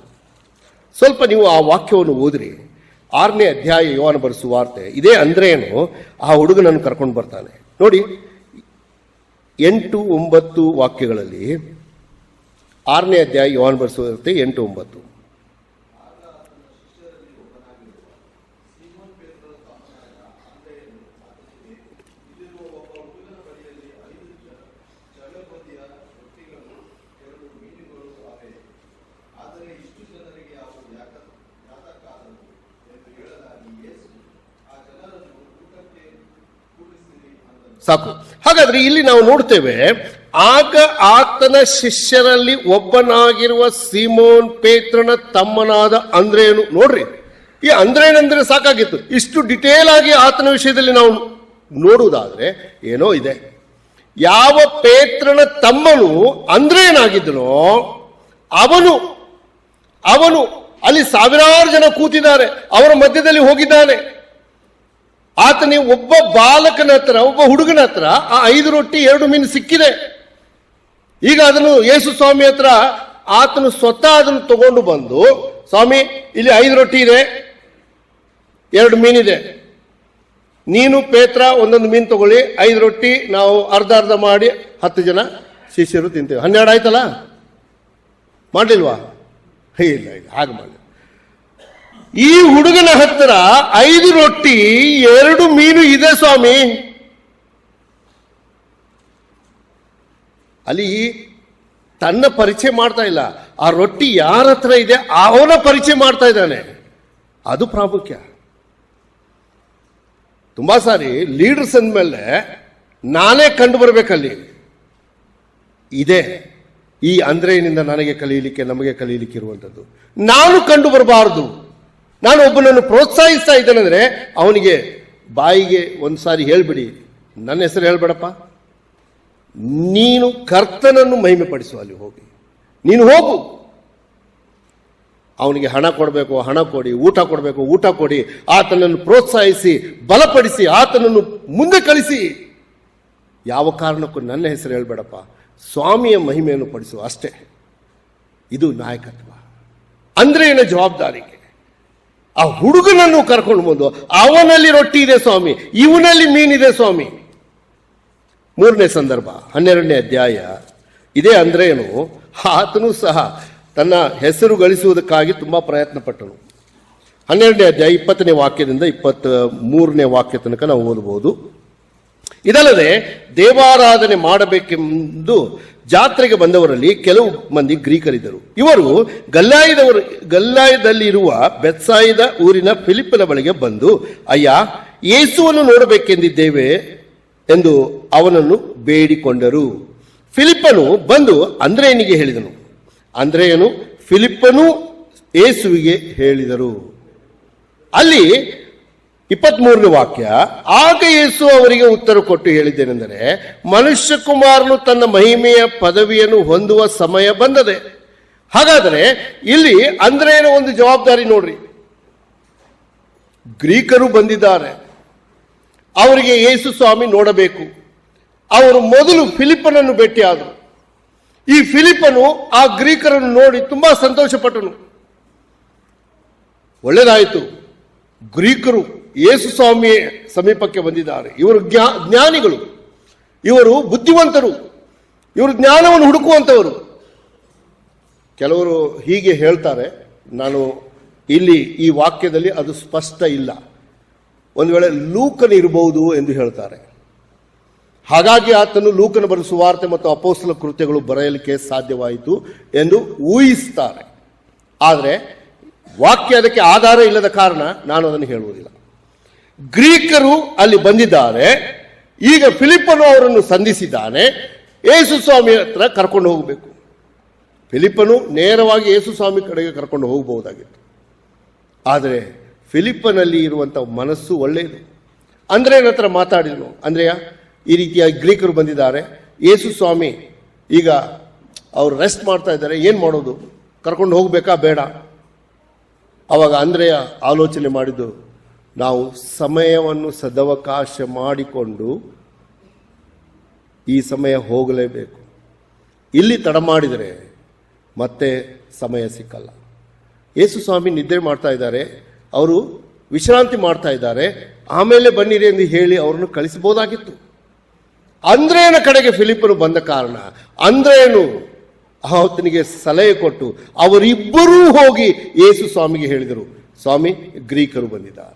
ಸ್ವಲ್ಪ ನೀವು ಆ ವಾಕ್ಯವನ್ನು ಓದ್ರಿ. 6ನೇ ಅಧ್ಯಾಯ ಯೋಹಾನ ಬರೆದ ಸುವಾರ್ತೆ. ಇದೇ ಅಂದ್ರೇನು ಆ ಹುಡುಗನನ್ನು ಕರ್ಕೊಂಡು ಬರ್ತಾನೆ ನೋಡಿ. 8, 9 ವಾಕ್ಯಗಳಲ್ಲಿ 6ನೇ ಅಧ್ಯಾಯ ಯೋಹಾನ ಬರೆದ ಸುವಾರ್ತೆ 8, 9. ಸಾಕು. ಹಾಗಾದ್ರೆ ಇಲ್ಲಿ ನಾವು ನೋಡ್ತೇವೆ, ಆಗ ಆತನ ಶಿಷ್ಯರಲ್ಲಿ ಒಬ್ಬನಾಗಿರುವ ಸೀಮೋನ್ ಪೇತ್ರನ ತಮ್ಮನಾದ ಅಂದ್ರೇನು. ನೋಡ್ರಿ, ಈ ಅಂದ್ರೇನಂದ್ರೆ ಸಾಕಾಗಿತ್ತು. ಇಷ್ಟು ಡಿಟೇಲ್ ಆಗಿ ಆತನ ವಿಷಯದಲ್ಲಿ ನಾವು ನೋಡುವುದಾದ್ರೆ ಏನೋ ಇದೆ. ಯಾವ ಪೇತ್ರನ ತಮ್ಮನು ಅಂದ್ರೇನಾಗಿದ್ದನೋ ಅವನು ಅಲ್ಲಿ 1000 ಜನ ಕೂತಿದ್ದಾರೆ, ಅವರ ಮಧ್ಯದಲ್ಲಿ ಹೋಗಿದ್ದಾನೆ. ಆತನಿಗೆ ಒಬ್ಬ ಬಾಲಕನ ಹತ್ರ, ಒಬ್ಬ ಹುಡುಗನ ಹತ್ರ ಆ 5 ರೊಟ್ಟಿ 2 ಮೀನು ಸಿಕ್ಕಿದೆ. ಈಗ ಅದನ್ನು ಯೇಸು ಸ್ವಾಮಿ ಹತ್ರ ಆತನು ಸ್ವತಃ ಅದನ್ನು ತಗೊಂಡು ಬಂದು, ಸ್ವಾಮಿ ಇಲ್ಲಿ 5 ರೊಟ್ಟಿ ಇದೆ, 2 ಮೀನಿದೆ, ನೀನು ಪೇತ್ರ ಒಂದೊಂದು ಮೀನು ತಗೊಳ್ಳಿ, 5 ರೊಟ್ಟಿ ನಾವು ಅರ್ಧ ಮಾಡಿ 10 ಜನ ಶಿಷ್ಯರು ತಿಂತೇವೆ. 12 ಆಯ್ತಲ್ಲ? ಮಾಡಲಿಲ್ವಾ? ಇಲ್ಲ, ಹಾಗೆ ಮಾಡಿ. ಈ ಹುಡುಗನ ಹತ್ತಿರ 5 ರೊಟ್ಟಿ 2 ಮೀನು ಇದೆ ಸ್ವಾಮಿ. ಅಲ್ಲಿ ತನ್ನ ಪರಿಚಯ ಮಾಡ್ತಾ ಇಲ್ಲ, ಆ ರೊಟ್ಟಿ ಯಾರ ಹತ್ರ ಇದೆ ಅವನ ಪರಿಚಯ ಮಾಡ್ತಾ ಇದ್ದಾನೆ. ಅದು ಪ್ರಾಮುಖ್ಯ. ತುಂಬಾ ಸಾರಿ ಲೀಡರ್ಸ್ ಅಂದಮೇಲೆ ನಾನೇ ಕಂಡು ಬರಬೇಕಲ್ಲಿ. ಇದೆ ಈ ಅಂದ್ರೇನಿಂದ ನನಗೆ ಕಲಿಯಲಿಕ್ಕೆ, ನಮಗೆ ಕಲಿಯಲಿಕ್ಕೆ ಇರುವಂಥದ್ದು. ನಾನು ಕಂಡು ಬರಬಾರದು. ನಾನು ಒಬ್ಬನನ್ನು ಪ್ರೋತ್ಸಾಹಿಸ್ತಾ ಇದ್ದೇನೆಂದ್ರೆ ಅವನಿಗೆ ಬಾಯಿಗೆ ಒಂದು ಸಾರಿ ಹೇಳ್ಬಿಡಿ, ನನ್ನ ಹೆಸರು ಹೇಳ್ಬೇಡಪ್ಪ, ನೀನು ಕರ್ತನನ್ನು ಮಹಿಮೆ ಪಡಿಸು, ಅಲ್ಲಿ ಹೋಗಿ ನೀನು ಹೋಗು. ಅವನಿಗೆ ಹಣ ಕೊಡಬೇಕು, ಹಣ ಕೊಡಿ, ಊಟ ಕೊಡಬೇಕು, ಊಟ ಕೊಡಿ, ಆತನನ್ನು ಪ್ರೋತ್ಸಾಹಿಸಿ, ಬಲಪಡಿಸಿ, ಆತನನ್ನು ಮುಂದೆ ಕಳಿಸಿ. ಯಾವ ಕಾರಣಕ್ಕೂ ನನ್ನ ಹೆಸರು ಹೇಳ್ಬೇಡಪ್ಪ, ಸ್ವಾಮಿಯ ಮಹಿಮೆಯನ್ನು ಪಡಿಸು, ಅಷ್ಟೇ. ಇದು ನಾಯಕತ್ವ. ಅಂದ್ರೆ ಏನು? ಜವಾಬ್ದಾರಿಗೆ. ಆ ಹುಡುಗನನ್ನು ಕರ್ಕೊಂಡು ಬಂದು, ಅವನಲ್ಲಿ ರೊಟ್ಟಿ ಇದೆ ಸ್ವಾಮಿ, ಇವನಲ್ಲಿ ಮೀನಿದೆ ಸ್ವಾಮಿ. 3ನೇ ಸಂದರ್ಭ 12ನೇ ಅಧ್ಯಾಯ. ಇದೇ ಅಂದ್ರೇನು, ಆತನು ಸಹ ತನ್ನ ಹೆಸರು ಗಳಿಸುವುದಕ್ಕಾಗಿ ತುಂಬಾ ಪ್ರಯತ್ನ ಪಟ್ಟನು. 12ನೇ ಅಧ್ಯಾಯ 20ನೇ ವಾಕ್ಯದಿಂದ 23ನೇ ವಾಕ್ಯ ತನಕ ನಾವು ಓದಬಹುದು. ಇದಲ್ಲದೆ ದೇವಾರಾಧನೆ ಮಾಡಬೇಕೆಂದು ಜಾತ್ರೆಗೆ ಬಂದವರಲ್ಲಿ ಕೆಲವು ಮಂದಿ ಗ್ರೀಕರಿದ್ದರು. ಇವರು ಗಲ್ಲಾಯದಲ್ಲಿರುವ ಬೆತ್ಸಾಯಿದ ಊರಿನ ಫಿಲಿಪ್ಪನ ಬಳಿಗೆ ಬಂದು, ಅಯ್ಯ, ಯೇಸುವನ್ನು ನೋಡಬೇಕೆಂದಿದ್ದೇವೆ ಎಂದು ಅವನನ್ನು ಬೇಡಿಕೊಂಡರು. ಫಿಲಿಪ್ಪನು ಬಂದು ಅಂದ್ರೇಯನಿಗೆ ಹೇಳಿದನು. ಅಂದ್ರೇಯನು ಫಿಲಿಪ್ಪನು ಯೇಸುವಿಗೆ ಹೇಳಿದರು. ಅಲ್ಲಿ 23ನೇ ವಾಕ್ಯ, ಆಗ ಯೇಸು ಅವರಿಗೆ ಉತ್ತರ ಕೊಟ್ಟು ಹೇಳಿದ್ದೇನೆಂದರೆ, ಮನುಷ್ಯ ಕುಮಾರನು ತನ್ನ ಮಹಿಮೆಯ ಪದವಿಯನ್ನು ಹೊಂದುವ ಸಮಯ ಬಂದದೆ. ಹಾಗಾದರೆ ಇಲ್ಲಿ ಅಂದ್ರೇಯನ ಒಂದು ಜವಾಬ್ದಾರಿ ನೋಡ್ರಿ. ಗ್ರೀಕರು ಬಂದಿದ್ದಾರೆ, ಅವರಿಗೆ ಯೇಸು ಸ್ವಾಮಿ ನೋಡಬೇಕು. ಅವರು ಮೊದಲು ಫಿಲಿಪ್ಪನನ್ನು ಭೇಟಿಯಾದರು. ಈ ಫಿಲಿಪ್ಪನು ಆ ಗ್ರೀಕರನ್ನು ನೋಡಿ ತುಂಬಾ ಸಂತೋಷಪಟ್ಟನು. ಒಳ್ಳೆಯದಾಯಿತು, ಗ್ರೀಕರು ಯೇಸು ಸ್ವಾಮಿ ಸಮೀಪಕ್ಕೆ ಬಂದಿದ್ದಾರೆ. ಇವರು ಜ್ಞಾನಿಗಳು, ಇವರು ಬುದ್ಧಿವಂತರು, ಇವರು ಜ್ಞಾನವನ್ನು ಹುಡುಕುವಂತವರು. ಕೆಲವರು ಹೀಗೆ ಹೇಳ್ತಾರೆ, ನಾನು ಇಲ್ಲಿ ಈ ವಾಕ್ಯದಲ್ಲಿ ಅದು ಸ್ಪಷ್ಟ ಇಲ್ಲ, ಒಂದು ವೇಳೆ ಲೂಕನ ಇರಬಹುದು ಎಂದು ಹೇಳ್ತಾರೆ. ಹಾಗಾಗಿ ಆತನು ಲೂಕನ ಬರೆದ ಸುವಾರ್ತೆ ಮತ್ತು ಅಪೊಸ್ತಲ ಕೃತ್ಯಗಳು ಬರೆಯಲಿಕ್ಕೆ ಸಾಧ್ಯವಾಯಿತು ಎಂದು ಊಹಿಸ್ತಾರೆ. ಆದರೆ ವಾಕ್ಯ ಅದಕ್ಕೆ ಆಧಾರ ಇಲ್ಲದ ಕಾರಣ ನಾನು ಅದನ್ನು ಹೇಳುವುದಿಲ್ಲ. ಗ್ರೀಕರು ಅಲ್ಲಿ ಬಂದಿದ್ದಾರೆ. ಈಗ ಫಿಲಿಪ್ಪನು ಅವರನ್ನು ಸಂಧಿಸಿದ್ದಾನೆ. ಯೇಸು ಸ್ವಾಮಿ ಹತ್ರ ಕರ್ಕೊಂಡು ಹೋಗಬೇಕು. ಫಿಲಿಪ್ಪನು ನೇರವಾಗಿ ಯೇಸು ಸ್ವಾಮಿ ಕಡೆಗೆ ಕರ್ಕೊಂಡು ಹೋಗಬಹುದಾಗಿತ್ತು. ಆದರೆ ಫಿಲಿಪ್ಪನಲ್ಲಿ ಇರುವಂಥ ಮನಸ್ಸು ಒಳ್ಳೆಯದು. ಅಂದ್ರೇಯನ ಹತ್ರ ಮಾತಾಡಿದನು. ಅಂದ್ರೇಯ, ಈ ರೀತಿಯಾಗಿ ಗ್ರೀಕರು ಬಂದಿದ್ದಾರೆ, ಯೇಸು ಸ್ವಾಮಿ ಈಗ ಅವರು ರೆಸ್ಟ್ ಮಾಡ್ತಾ ಇದ್ದಾರೆ, ಏನು ಮಾಡೋದು, ಕರ್ಕೊಂಡು ಹೋಗಬೇಕಾ ಬೇಡ? ಅವಾಗ ಅಂದ್ರೇಯ ಆಲೋಚನೆ ಮಾಡಿದ್ದು, ನಾವು ಸಮಯವನ್ನು ಸದವಕಾಶ ಮಾಡಿಕೊಂಡು ಈ ಸಮಯ ಹೋಗಲೇಬೇಕು. ಇಲ್ಲಿ ತಡ ಮಾಡಿದರೆ ಮತ್ತೆ ಸಮಯ ಸಿಕ್ಕಲ್ಲ. ಯೇಸು ಸ್ವಾಮಿ ನಿದ್ರೆ ಮಾಡ್ತಾ ಇದ್ದಾರೆ, ಅವರು ವಿಶ್ರಾಂತಿ ಮಾಡ್ತಾ ಇದ್ದಾರೆ, ಆಮೇಲೆ ಬನ್ನಿರಿ ಎಂದು ಹೇಳಿ ಅವರನ್ನು ಕಳಿಸಬಹುದಾಗಿತ್ತು. ಅಂದ್ರೇಯನ ಕಡೆಗೆ ಫಿಲಿಪ್ಪನು ಬಂದ ಕಾರಣ ಅಂದ್ರೇಯನು ಆತನಿಗೆ ಸಲಹೆ ಕೊಟ್ಟು ಅವರಿಬ್ಬರೂ ಹೋಗಿ ಯೇಸು ಸ್ವಾಮಿಗೆ ಹೇಳಿದರು, ಸ್ವಾಮಿ, ಗ್ರೀಕರು ಬಂದಿದ್ದಾರೆ.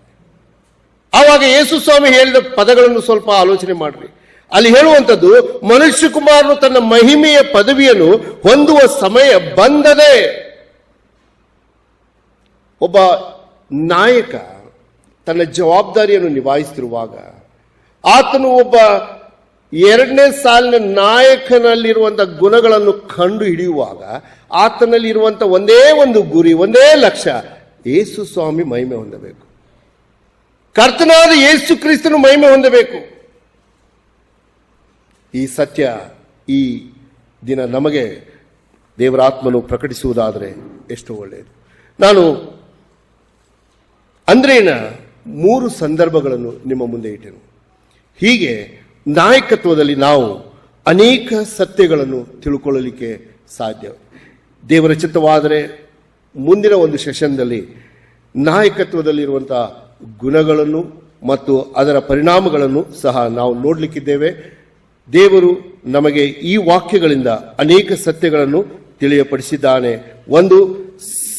ಆವಾಗ ಯೇಸು ಸ್ವಾಮಿ ಹೇಳಿದ ಪದಗಳನ್ನು ಸ್ವಲ್ಪ ಆಲೋಚನೆ ಮಾಡ್ರಿ. ಅಲ್ಲಿ ಹೇಳುವಂಥದ್ದು, ಮನುಷ್ಯ ಕುಮಾರನು ತನ್ನ ಮಹಿಮೆಯ ಪದವಿಯನ್ನು ಹೊಂದುವ ಸಮಯ ಬಂದದೆ. ಒಬ್ಬ ನಾಯಕ ತನ್ನ ಜವಾಬ್ದಾರಿಯನ್ನು ನಿಭಾಯಿಸುತ್ತಿರುವಾಗ ಆತನು ಒಬ್ಬ 2ನೇ ಸಾಲಿನ ನಾಯಕನಲ್ಲಿರುವಂಥ ಗುಣಗಳನ್ನು ಕಂಡು ಹಿಡಿಯುವಾಗ ಆತನಲ್ಲಿ ಇರುವಂಥ ಒಂದೇ ಒಂದು ಗುರಿ, ಒಂದೇ ಲಕ್ಷ್ಯ, ಯೇಸು ಸ್ವಾಮಿ ಮಹಿಮೆ ಹೊಂದಬೇಕು, ಕರ್ತನಾದ ಯೇಸು ಕ್ರಿಸ್ತನು ಮಹಿಮೆ ಹೊಂದಬೇಕು. ಈ ಸತ್ಯ ಈ ದಿನ ನಮಗೆ ದೇವರಾತ್ಮನು ಪ್ರಕಟಿಸುವುದಾದರೆ ಎಷ್ಟು ಒಳ್ಳೆಯದು. ನಾನು ಅಂದ್ರೇಯನ 3 ಸಂದರ್ಭಗಳನ್ನು ನಿಮ್ಮ ಮುಂದೆ ಇಟ್ಟೆನು. ಹೀಗೆ ನಾಯಕತ್ವದಲ್ಲಿ ನಾವು ಅನೇಕ ಸತ್ಯಗಳನ್ನು ತಿಳ್ಕೊಳ್ಳಲಿಕ್ಕೆ ಸಾಧ್ಯ. ದೇವರ ಚಿತ್ತವಾದರೆ ಮುಂದಿನ ಒಂದು ಸೆಷನ್ದಲ್ಲಿ ನಾಯಕತ್ವದಲ್ಲಿರುವಂಥ ಗುಣಗಳನ್ನು ಮತ್ತು ಅದರ ಪರಿಣಾಮಗಳನ್ನು ಸಹ ನಾವು ನೋಡಲಿಕ್ಕಿದ್ದೇವೆ. ದೇವರು ನಮಗೆ ಈ ವಾಕ್ಯಗಳಿಂದ ಅನೇಕ ಸತ್ಯಗಳನ್ನು ತಿಳಿಯಪಡಿಸಿದ್ದಾನೆ. ಒಂದು,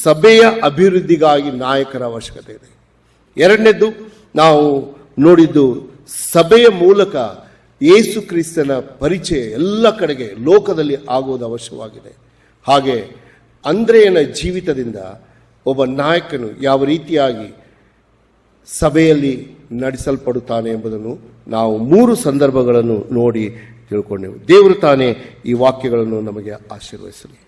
ಸಭೆಯ ಅಭಿವೃದ್ಧಿಗಾಗಿ ನಾಯಕರ ಅವಶ್ಯಕತೆ ಇದೆ. ಎರಡನೇದ್ದು, ನಾವು ನೋಡಿದ್ದು ಸಭೆಯ ಮೂಲಕ ಯೇಸು ಕ್ರಿಸ್ತನ ಪರಿಚಯ ಎಲ್ಲ ಕಡೆಗೆ ಲೋಕದಲ್ಲಿ ಆಗುವುದು ಅವಶ್ಯವಾಗಿದೆ. ಹಾಗೆ ಅಂದ್ರೇಯನ ಜೀವಿತದಿಂದ ಒಬ್ಬ ನಾಯಕನು ಯಾವ ರೀತಿಯಾಗಿ ಸಭೆಯಲ್ಲಿ ನಡೆಸಲ್ಪಡುತ್ತಾನೆ ಎಂಬುದನ್ನು ನಾವು 3 ಸಂದರ್ಭಗಳನ್ನು ನೋಡಿ ತಿಳ್ಕೊಂಡೆವು. ದೇವರು ತಾನೇ ಈ ವಾಕ್ಯಗಳನ್ನು ನಮಗೆ ಆಶೀರ್ವದಿಸಲಿ.